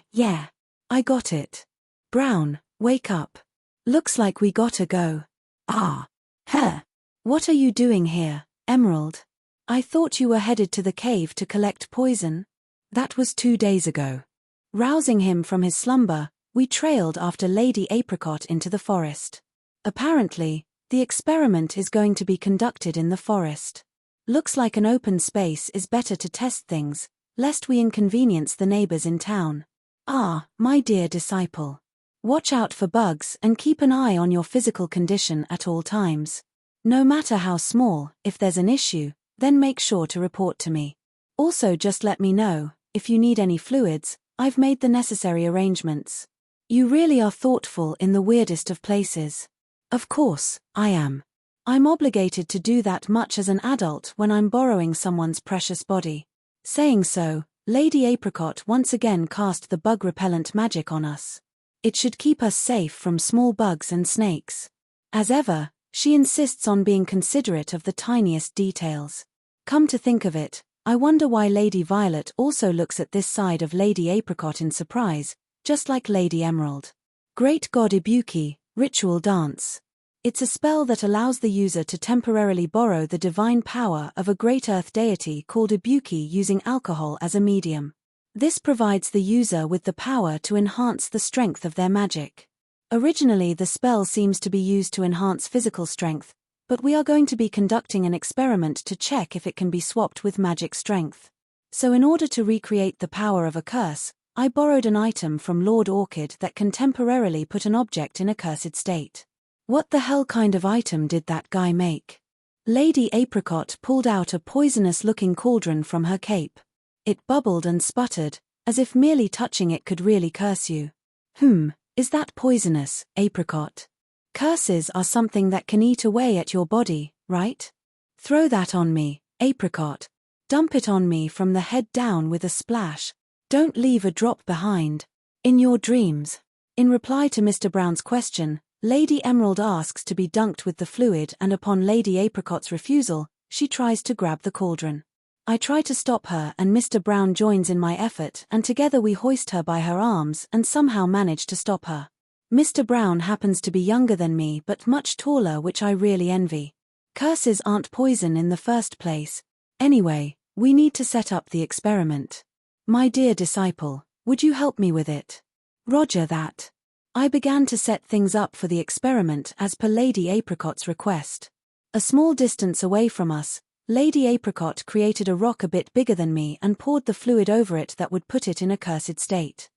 I got it. Brown, wake up. Looks like we gotta go. Ah. Huh. What are you doing here, Emerald? I thought you were headed to the cave to collect poison. That was 2 days ago. Rousing him from his slumber, we trailed after Lady Apricot into the forest. Apparently, the experiment is going to be conducted in the forest. Looks like an open space is better to test things, lest we inconvenience the neighbors in town. Ah, my dear disciple. Watch out for bugs and keep an eye on your physical condition at all times. No matter how small, if there's an issue, then make sure to report to me. Also just let me know, if you need any fluids, I've made the necessary arrangements. You really are thoughtful in the weirdest of places. Of course, I am. I'm obligated to do that much as an adult when I'm borrowing someone's precious body. Saying so, Lady Apricot once again cast the bug-repellent magic on us. It should keep us safe from small bugs and snakes. As ever, she insists on being considerate of the tiniest details. Come to think of it, I wonder why Lady Violet also looks at this side of Lady Apricot in surprise, just like Lady Emerald. Great God Ibuki, ritual dance. It's a spell that allows the user to temporarily borrow the divine power of a great earth deity called Ibuki using alcohol as a medium. This provides the user with the power to enhance the strength of their magic. Originally the spell seems to be used to enhance physical strength, but we are going to be conducting an experiment to check if it can be swapped with magic strength. So in order to recreate the power of a curse, I borrowed an item from Lord Orchid that can temporarily put an object in a cursed state. What the hell kind of item did that guy make? Lady Apricot pulled out a poisonous-looking cauldron from her cape. It bubbled and sputtered, as if merely touching it could really curse you. Is that poisonous, Apricot? Curses are something that can eat away at your body, right? Throw that on me, apricot. Dump it on me from the head down with a splash. Don't leave a drop behind. In your dreams. In reply to Mr. Brown's question, Lady Emerald asks to be dunked with the fluid, and upon Lady Apricot's refusal, she tries to grab the cauldron. I try to stop her, and Mr. Brown joins in my effort, and together we hoist her by her arms and somehow manage to stop her. Mr. Brown happens to be younger than me but much taller, which I really envy. Curses aren't poison in the first place. Anyway, we need to set up the experiment. My dear disciple, would you help me with it? Roger that. I began to set things up for the experiment as per Lady Apricot's request. A small distance away from us, Lady Apricot created a rock a bit bigger than me and poured the fluid over it that would put it in a cursed state.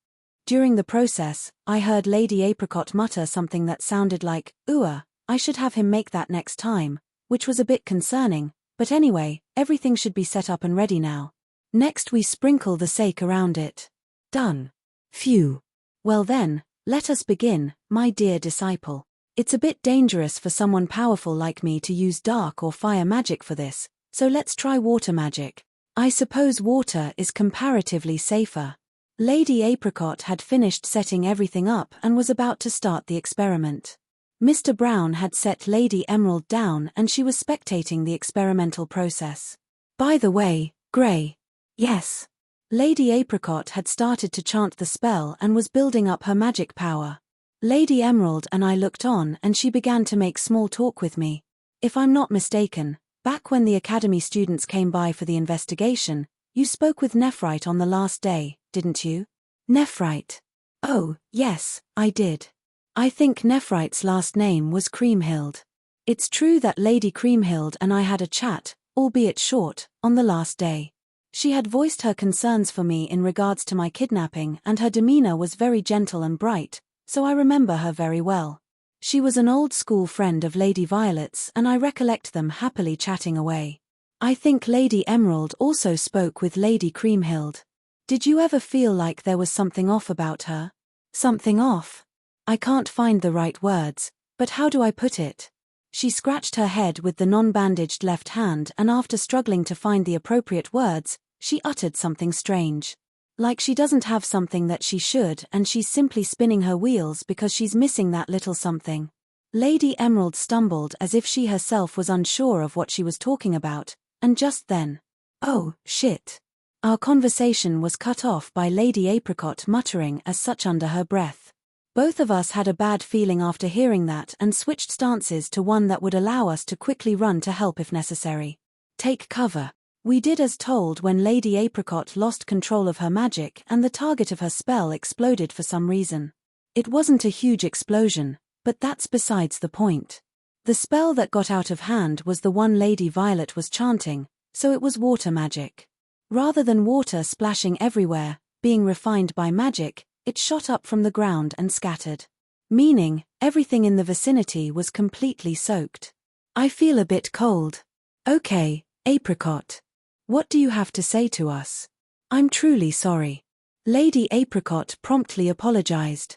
During the process, I heard Lady Apricot mutter something that sounded like, "Ooh, I should have him make that next time," which was a bit concerning, but anyway, everything should be set up and ready now. Next we sprinkle the sake around it. Done. Phew. Well then, let us begin, my dear disciple. It's a bit dangerous for someone powerful like me to use dark or fire magic for this, so let's try water magic. I suppose water is comparatively safer. Lady Apricot had finished setting everything up and was about to start the experiment. Mr. Brown had set Lady Emerald down and she was spectating the experimental process. By the way, Grey. Yes. Lady Apricot had started to chant the spell and was building up her magic power. Lady Emerald and I looked on and she began to make small talk with me. If I'm not mistaken, back when the academy students came by for the investigation, you spoke with Nephrite on the last day, didn't you? Nephrite. Oh, yes, I did. I think Nephrite's last name was Creamhild. It's true that Lady Creamhild and I had a chat, albeit short, on the last day. She had voiced her concerns for me in regards to my kidnapping and her demeanor was very gentle and bright, so I remember her very well. She was an old school friend of Lady Violet's and I recollect them happily chatting away. I think Lady Emerald also spoke with Lady Creamhild. Did you ever feel like there was something off about her? Something off? I can't find the right words, but how do I put it? She scratched her head with the non-bandaged left hand and after struggling to find the appropriate words, she uttered something strange. Like she doesn't have something that she should and she's simply spinning her wheels because she's missing that little something. Lady Emerald stumbled as if she herself was unsure of what she was talking about, and just then, oh, shit. Our conversation was cut off by Lady Apricot muttering as such under her breath. Both of us had a bad feeling after hearing that and switched stances to one that would allow us to quickly run to help if necessary. Take cover. We did as told when Lady Apricot lost control of her magic and the target of her spell exploded for some reason. It wasn't a huge explosion, but that's besides the point. The spell that got out of hand was the one Lady Violet was chanting, so it was water magic. Rather than water splashing everywhere, being refined by magic, it shot up from the ground and scattered. Meaning, everything in the vicinity was completely soaked. I feel a bit cold. Okay, Apricot. What do you have to say to us? I'm truly sorry. Lady Apricot promptly apologized.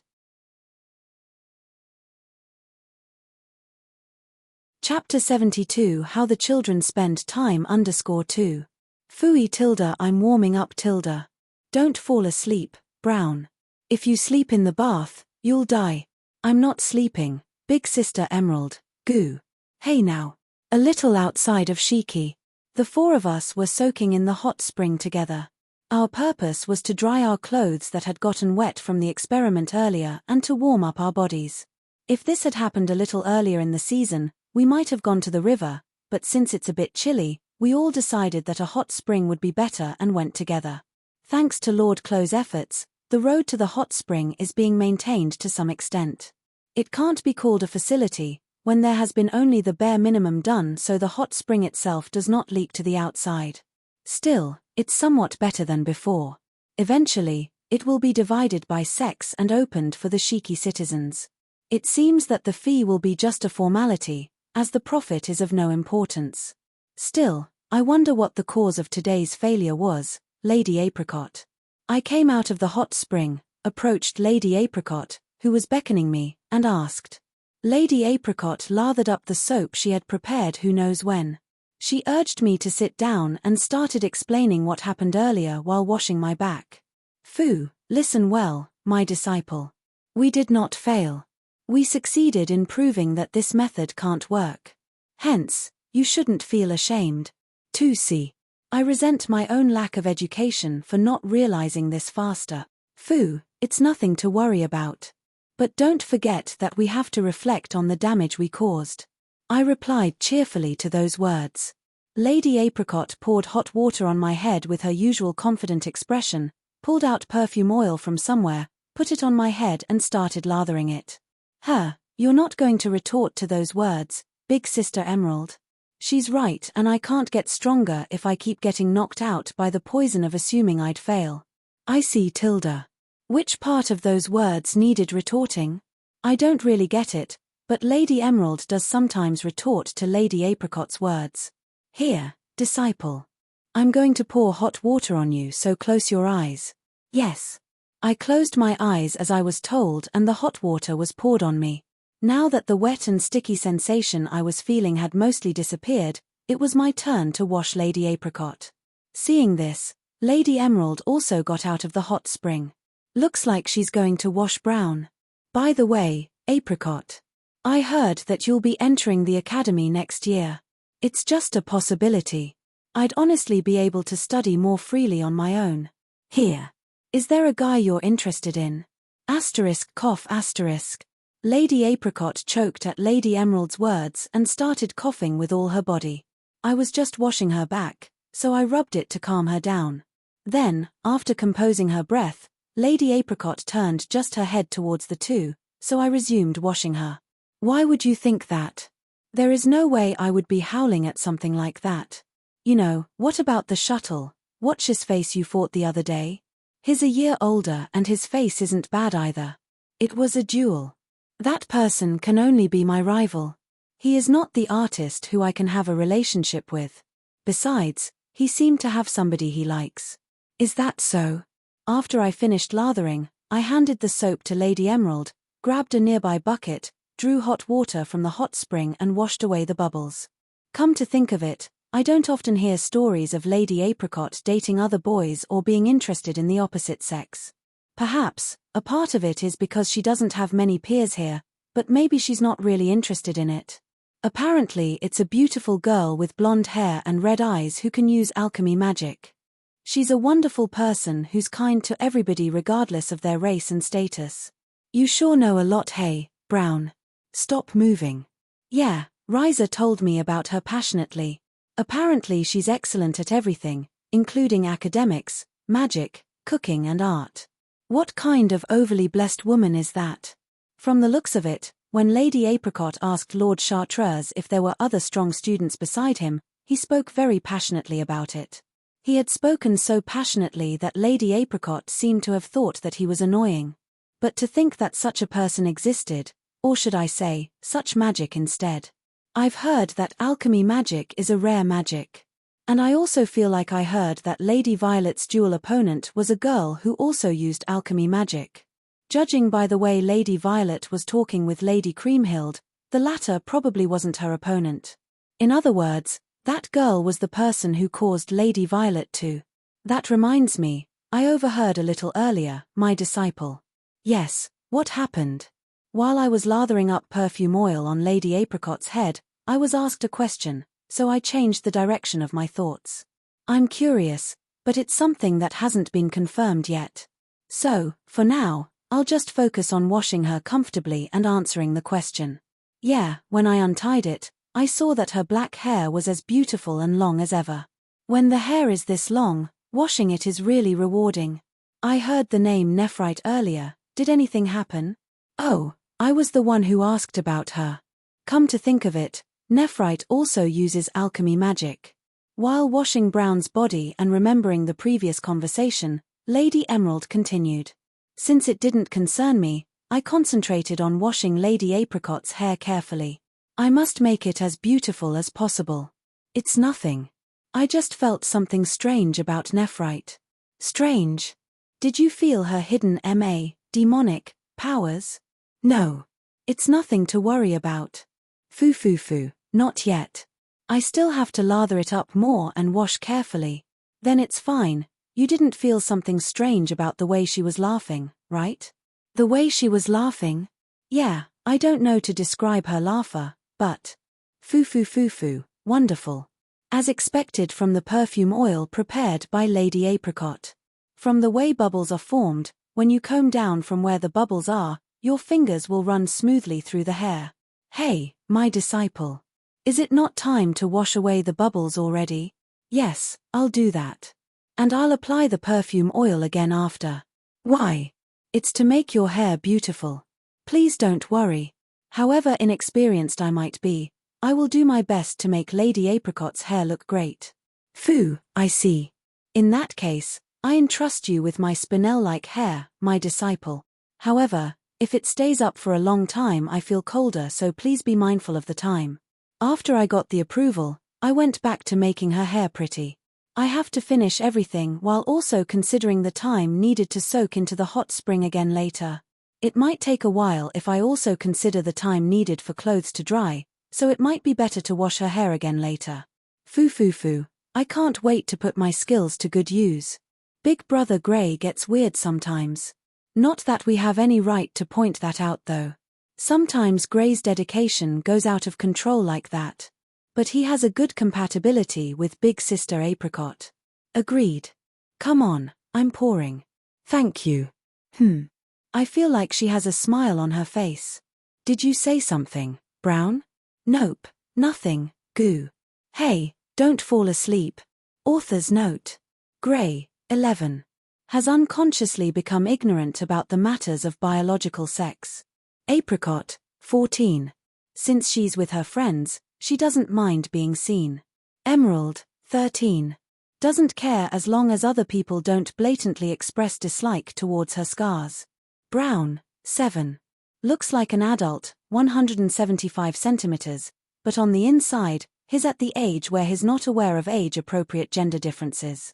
Chapter 72 How the Children Spend Time _2. Phooey tilde I'm warming up tilde. Don't fall asleep, Brown. If you sleep in the bath, you'll die. I'm not sleeping, big sister Emerald, goo. Hey now. A little outside of Shiki. The four of us were soaking in the hot spring together. Our purpose was to dry our clothes that had gotten wet from the experiment earlier and to warm up our bodies. If this had happened a little earlier in the season, we might have gone to the river, but since it's a bit chilly, we all decided that a hot spring would be better and went together. Thanks to Lord Clo's efforts, the road to the hot spring is being maintained to some extent. It can't be called a facility when there has been only the bare minimum done so the hot spring itself does not leak to the outside. Still, it's somewhat better than before. Eventually, it will be divided by sex and opened for the Shiki citizens. It seems that the fee will be just a formality, as the profit is of no importance. Still, I wonder what the cause of today's failure was, Lady Apricot. I came out of the hot spring, approached Lady Apricot, who was beckoning me, and asked, Lady Apricot lathered up the soap she had prepared who knows when. She urged me to sit down and started explaining what happened earlier while washing my back. Fu, listen well, my disciple. We did not fail. We succeeded in proving that this method can't work. Hence, you shouldn't feel ashamed. 2c. I resent my own lack of education for not realizing this faster. Fu, it's nothing to worry about. But don't forget that we have to reflect on the damage we caused. I replied cheerfully to those words. Lady Apricot poured hot water on my head with her usual confident expression, pulled out perfume oil from somewhere, put it on my head and started lathering it. You're not going to retort to those words, big sister Emerald. She's right and I can't get stronger if I keep getting knocked out by the poison of assuming I'd fail. I see tilde. Which part of those words needed retorting? I don't really get it, but Lady Emerald does sometimes retort to Lady Apricot's words. Here, disciple. I'm going to pour hot water on you, so close your eyes. Yes. I closed my eyes as I was told and the hot water was poured on me. Now that the wet and sticky sensation I was feeling had mostly disappeared, it was my turn to wash Lady Apricot. Seeing this, Lady Emerald also got out of the hot spring. Looks like she's going to wash Brown. By the way, Apricot. I heard that you'll be entering the academy next year. It's just a possibility. I'd honestly be able to study more freely on my own. Here. Is there a guy you're interested in? Cough. Lady Apricot choked at Lady Emerald's words and started coughing with all her body. I was just washing her back, so I rubbed it to calm her down. Then, after composing her breath, Lady Apricot turned just her head towards the two, so I resumed washing her. Why would you think that? There is no way I would be howling at something like that. You know, what about the shuttle, watch his face you fought the other day? He's a year older and his face isn't bad either. It was a duel. That person can only be my rival. He is not the artist who I can have a relationship with. Besides, he seemed to have somebody he likes. Is that so? After I finished lathering, I handed the soap to Lady Emerald, grabbed a nearby bucket, drew hot water from the hot spring and washed away the bubbles. Come to think of it, I don't often hear stories of Lady Apricot dating other boys or being interested in the opposite sex. Perhaps, a part of it is because she doesn't have many peers here, but maybe she's not really interested in it. Apparently it's a beautiful girl with blonde hair and red eyes who can use alchemy magic. She's a wonderful person who's kind to everybody regardless of their race and status. You sure know a lot, hey, Brown. Stop moving. Yeah, Riza told me about her passionately. Apparently she's excellent at everything, including academics, magic, cooking and art. What kind of overly blessed woman is that? From the looks of it, when Lady Apricot asked Lord Chartreuse if there were other strong students beside him, he spoke very passionately about it. He had spoken so passionately that Lady Apricot seemed to have thought that he was annoying. But to think that such a person existed, or should I say, such magic instead. I've heard that alchemy magic is a rare magic. And I also feel like I heard that Lady Violet's dual opponent was a girl who also used alchemy magic. Judging by the way Lady Violet was talking with Lady Creamhild, the latter probably wasn't her opponent. In other words, that girl was the person who caused Lady Violet to. That reminds me, I overheard a little earlier, my disciple. Yes, what happened? While I was lathering up perfume oil on Lady Apricot's head, I was asked a question, so I changed the direction of my thoughts. I'm curious, but it's something that hasn't been confirmed yet. So, for now, I'll just focus on washing her comfortably and answering the question. Yeah, when I untied it, I saw that her black hair was as beautiful and long as ever. When the hair is this long, washing it is really rewarding. I heard the name Nephrite earlier, did anything happen? Oh, I was the one who asked about her. Come to think of it, Nephrite also uses alchemy magic. While washing Brown's body and remembering the previous conversation, Lady Emerald continued. Since it didn't concern me, I concentrated on washing Lady Apricot's hair carefully. I must make it as beautiful as possible. It's nothing. I just felt something strange about Nephrite. Strange? Did you feel her hidden demonic powers? No. It's nothing to worry about. Foo foo foo, not yet. I still have to lather it up more and wash carefully. Then it's fine. You didn't feel something strange about the way she was laughing, right? The way she was laughing? Yeah, I don't know to describe her laughter, but foo foo foo foo, wonderful. As expected from the perfume oil prepared by Lady Apricot. From the way bubbles are formed, when you comb down from where the bubbles are, your fingers will run smoothly through the hair. Hey, my disciple. Is it not time to wash away the bubbles already? Yes, I'll do that. And I'll apply the perfume oil again after. Why? It's to make your hair beautiful. Please don't worry. However inexperienced I might be, I will do my best to make Lady Apricot's hair look great. Phew, I see. In that case, I entrust you with my spinel-like hair, my disciple. However, if it stays up for a long time I feel colder, so please be mindful of the time. After I got the approval, I went back to making her hair pretty. I have to finish everything while also considering the time needed to soak into the hot spring again later. It might take a while if I also consider the time needed for clothes to dry, so it might be better to wash her hair again later. Foo foo foo, I can't wait to put my skills to good use. Big Brother Grey gets weird sometimes. Not that we have any right to point that out though. Sometimes Grey's dedication goes out of control like that. But he has a good compatibility with Big Sister Apricot. Agreed. Come on, I'm pouring. Thank you. I feel like she has a smile on her face. Did you say something, Brown? Nope, nothing, Goo. Hey, don't fall asleep. Author's note. Grey, 11. Has unconsciously become ignorant about the matters of biological sex. Apricot, 14. Since she's with her friends, she doesn't mind being seen. Emerald, 13. Doesn't care as long as other people don't blatantly express dislike towards her scars. Brown, 7. Looks like an adult, 175 centimeters, but on the inside, he's at the age where he's not aware of age-appropriate gender differences.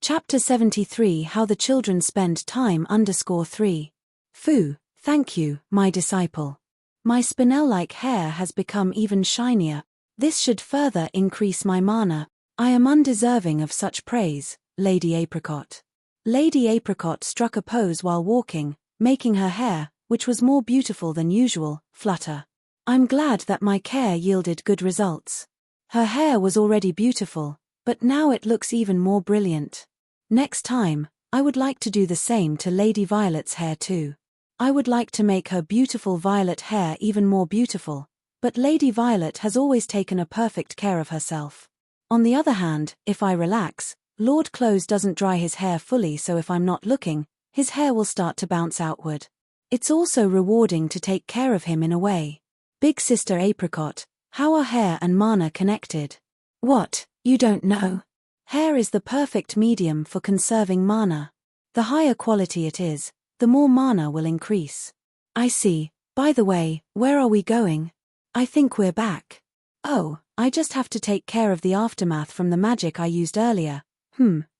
Chapter 73 How the Children Spend Time _3. Foo, thank you, my disciple. My spinel-like hair has become even shinier. This should further increase my mana. I am undeserving of such praise, Lady Apricot. Lady Apricot struck a pose while walking, making her hair, which was more beautiful than usual, flutter. I'm glad that my care yielded good results. Her hair was already beautiful, but now it looks even more brilliant. Next time, I would like to do the same to Lady Violet's hair too. I would like to make her beautiful violet hair even more beautiful, but Lady Violet has always taken a perfect care of herself. On the other hand, if I relax, Lord Close doesn't dry his hair fully, so if I'm not looking, his hair will start to bounce outward. It's also rewarding to take care of him in a way. Big Sister Apricot, how are hair and mana connected? What, you don't know? Hair is the perfect medium for conserving mana. The higher quality it is, the more mana will increase. I see. By the way, where are we going? I think we're back. Oh, I just have to take care of the aftermath from the magic I used earlier.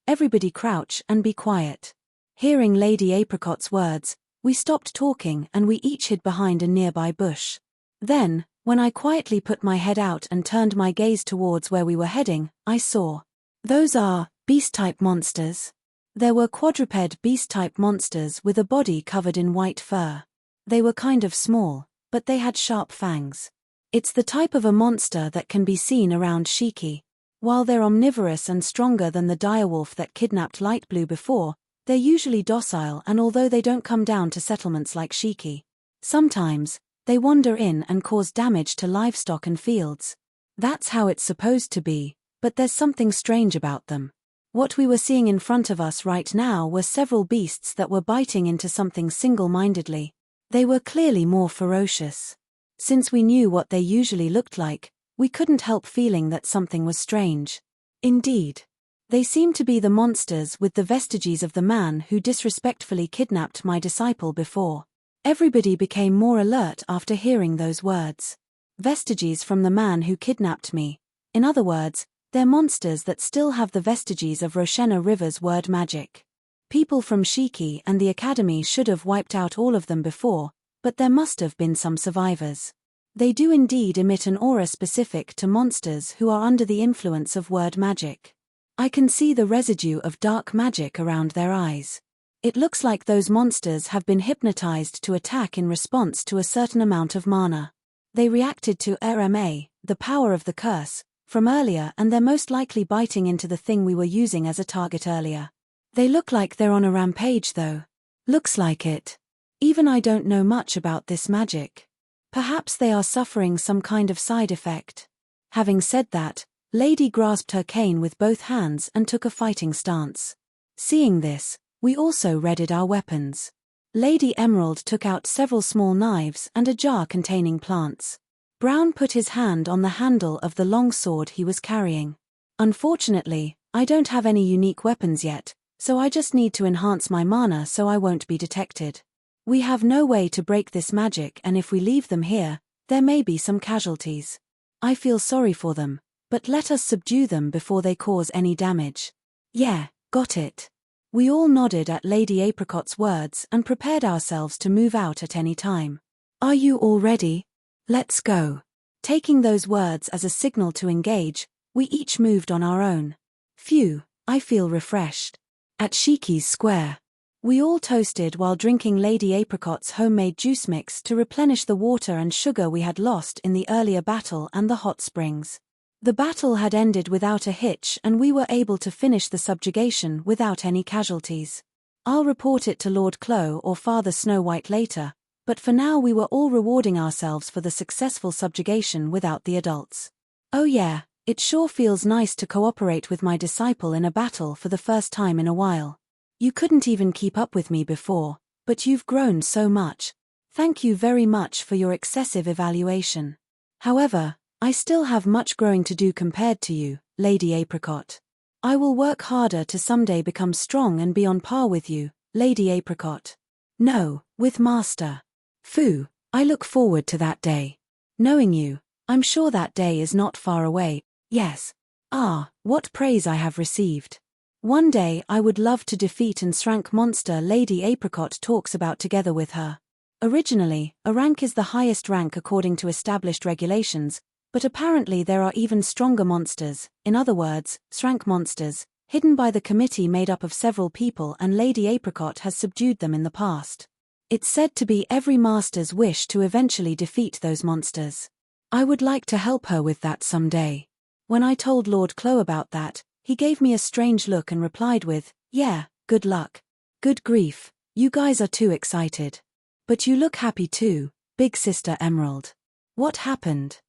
Everybody crouch and be quiet. Hearing Lady Apricot's words, we stopped talking and we each hid behind a nearby bush. Then, when I quietly put my head out and turned my gaze towards where we were heading, I saw. Those are beast-type monsters. There were quadruped beast-type monsters with a body covered in white fur. They were kind of small, but they had sharp fangs. It's the type of a monster that can be seen around Shiki. While they're omnivorous and stronger than the direwolf that kidnapped Light Blue before, they're usually docile, and although they don't come down to settlements like Shiki, sometimes, they wander in and cause damage to livestock and fields. That's how it's supposed to be, but there's something strange about them. What we were seeing in front of us right now were several beasts that were biting into something single-mindedly. They were clearly more ferocious. Since we knew what they usually looked like, we couldn't help feeling that something was strange. Indeed. They seemed to be the monsters with the vestiges of the man who disrespectfully kidnapped my disciple before. Everybody became more alert after hearing those words. Vestiges from the man who kidnapped me. In other words, they're monsters that still have the vestiges of Roshenna River's word magic. People from Shiki and the academy should have wiped out all of them before, but there must have been some survivors. They do indeed emit an aura specific to monsters who are under the influence of word magic. I can see the residue of dark magic around their eyes. It looks like those monsters have been hypnotized to attack in response to a certain amount of mana. They reacted to RMA, the power of the curse, from earlier, and they're most likely biting into the thing we were using as a target earlier. They look like they're on a rampage though. Looks like it. Even I don't know much about this magic. Perhaps they are suffering some kind of side effect. Having said that, Lady grasped her cane with both hands and took a fighting stance. Seeing this, we also readied our weapons. Lady Emerald took out several small knives and a jar containing plants. Brown put his hand on the handle of the long sword he was carrying. Unfortunately, I don't have any unique weapons yet, so I just need to enhance my mana so I won't be detected. We have no way to break this magic, and if we leave them here, there may be some casualties. I feel sorry for them, but let us subdue them before they cause any damage. Yeah, got it. We all nodded at Lady Apricot's words and prepared ourselves to move out at any time. Are you all ready? Let's go. Taking those words as a signal to engage, we each moved on our own. Phew, I feel refreshed. At Shiki's Square, we all toasted while drinking Lady Apricot's homemade juice mix to replenish the water and sugar we had lost in the earlier battle and the hot springs. The battle had ended without a hitch and we were able to finish the subjugation without any casualties. I'll report it to Lord Clo or Father Snow White later, but for now we were all rewarding ourselves for the successful subjugation without the adults. Oh yeah, it sure feels nice to cooperate with my disciple in a battle for the first time in a while. You couldn't even keep up with me before, but you've grown so much. Thank you very much for your excessive evaluation. However, I still have much growing to do compared to you, Lady Apricot. I will work harder to someday become strong and be on par with you, Lady Apricot. No, with Master. Fu, I look forward to that day. Knowing you, I'm sure that day is not far away. Yes. Ah, what praise I have received. One day I would love to defeat and rank monster Lady Apricot talks about together with her. Originally, a rank is the highest rank according to established regulations, but apparently there are even stronger monsters, in other words, rank monsters, hidden by the committee made up of several people, and Lady Apricot has subdued them in the past. It's said to be every master's wish to eventually defeat those monsters. I would like to help her with that someday. When I told Lord Clo about that, he gave me a strange look and replied with, "Yeah, good luck." Good grief, you guys are too excited. But you look happy too, Big Sister Emerald. What happened?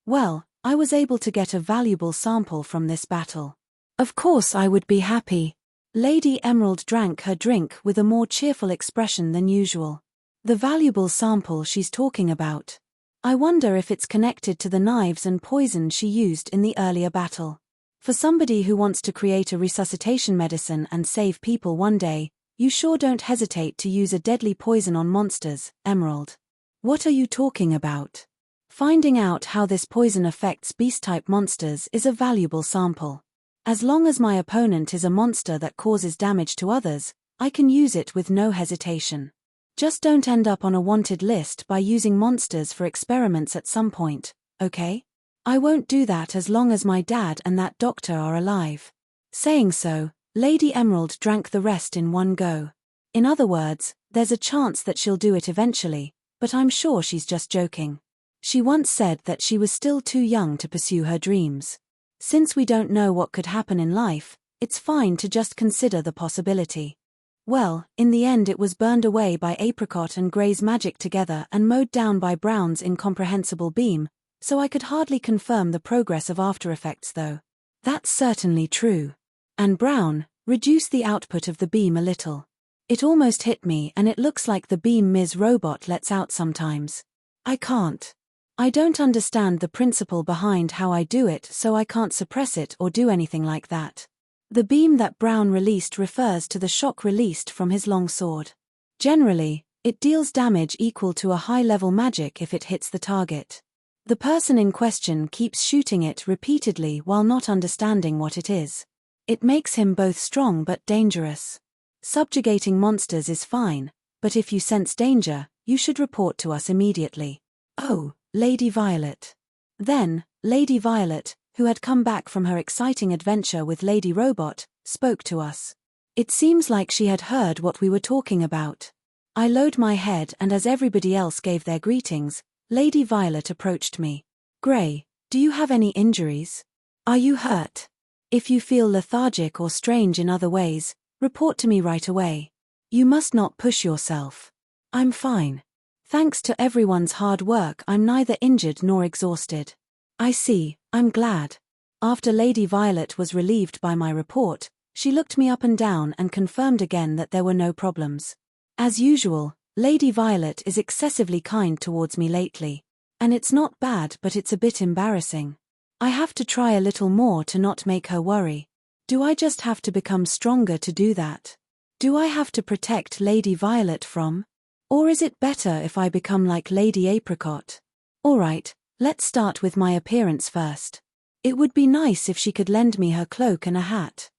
Well, I was able to get a valuable sample from this battle. Of course I would be happy. Lady Emerald drank her drink with a more cheerful expression than usual. The valuable sample she's talking about. I wonder if it's connected to the knives and poison she used in the earlier battle. For somebody who wants to create a resuscitation medicine and save people one day, you sure don't hesitate to use a deadly poison on monsters, Emerald. What are you talking about? Finding out how this poison affects beast-type monsters is a valuable sample. As long as my opponent is a monster that causes damage to others, I can use it with no hesitation. Just don't end up on a wanted list by using monsters for experiments at some point, okay? I won't do that as long as my dad and that doctor are alive. Saying so, Lady Emerald drank the rest in one go. In other words, there's a chance that she'll do it eventually, but I'm sure she's just joking. She once said that she was still too young to pursue her dreams. Since we don't know what could happen in life, it's fine to just consider the possibility. Well, in the end it was burned away by Apricot and Grey's magic together and mowed down by Brown's incomprehensible beam, so I could hardly confirm the progress of after effects though. That's certainly true. And Brown reduced the output of the beam a little. It almost hit me, and it looks like the beam Ms. Robot lets out sometimes. I can't. I don't understand the principle behind how I do it, so I can't suppress it or do anything like that. The beam that Brown released refers to the shock released from his long sword. Generally, it deals damage equal to a high-level magic if it hits the target. The person in question keeps shooting it repeatedly while not understanding what it is. It makes him both strong but dangerous. Subjugating monsters is fine, but if you sense danger, you should report to us immediately. Oh, Lady Violet. Then, Lady Violet, who had come back from her exciting adventure with Lady Robot, spoke to us. It seems like she had heard what we were talking about. I lowered my head, and as everybody else gave their greetings, Lady Violet approached me. Grey, do you have any injuries? Are you hurt? If you feel lethargic or strange in other ways, report to me right away. You must not push yourself. I'm fine. Thanks to everyone's hard work, I'm neither injured nor exhausted. I see, I'm glad. After Lady Violet was relieved by my report, she looked me up and down and confirmed again that there were no problems. As usual, Lady Violet is excessively kind towards me lately. And it's not bad, but it's a bit embarrassing. I have to try a little more to not make her worry. Do I just have to become stronger to do that? Do I have to protect Lady Violet from? Or is it better if I become like Lady Apricot? Alright, let's start with my appearance first. It would be nice if she could lend me her cloak and a hat.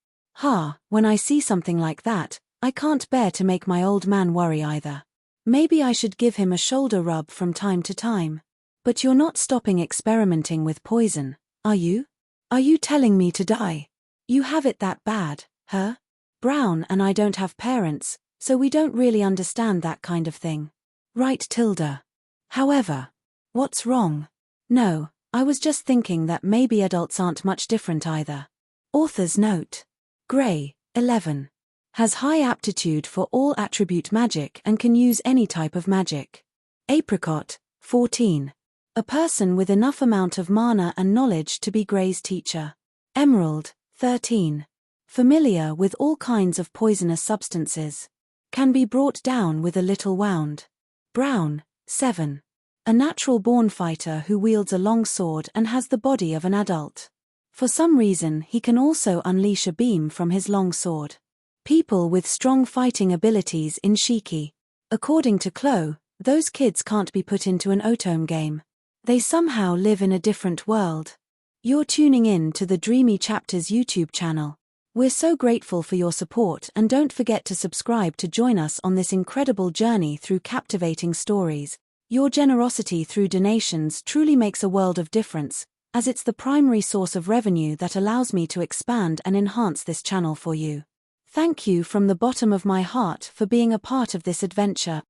When I see something like that, I can't bear to make my old man worry either. Maybe I should give him a shoulder rub from time to time. But you're not stopping experimenting with poison, are you? Are you telling me to die? You have it that bad, huh? Brown and I don't have parents, so we don't really understand that kind of thing. Right, Tilda? However, what's wrong? No, I was just thinking that maybe adults aren't much different either. Author's note. Grey, 11. Has high aptitude for all attribute magic and can use any type of magic. Apricot, 14. A person with enough amount of mana and knowledge to be Grey's teacher. Emerald, 13. Familiar with all kinds of poisonous substances. Can be brought down with a little wound. Brown, 7. A natural-born fighter who wields a long sword and has the body of an adult. For some reason he can also unleash a beam from his long sword. People with strong fighting abilities in Shiki. According to Chloe, those kids can't be put into an Otome game. They somehow live in a different world. You're tuning in to the Dreamy Chapters YouTube channel. We're so grateful for your support, and don't forget to subscribe to join us on this incredible journey through captivating stories. Your generosity through donations truly makes a world of difference, as it's the primary source of revenue that allows me to expand and enhance this channel for you. Thank you from the bottom of my heart for being a part of this adventure.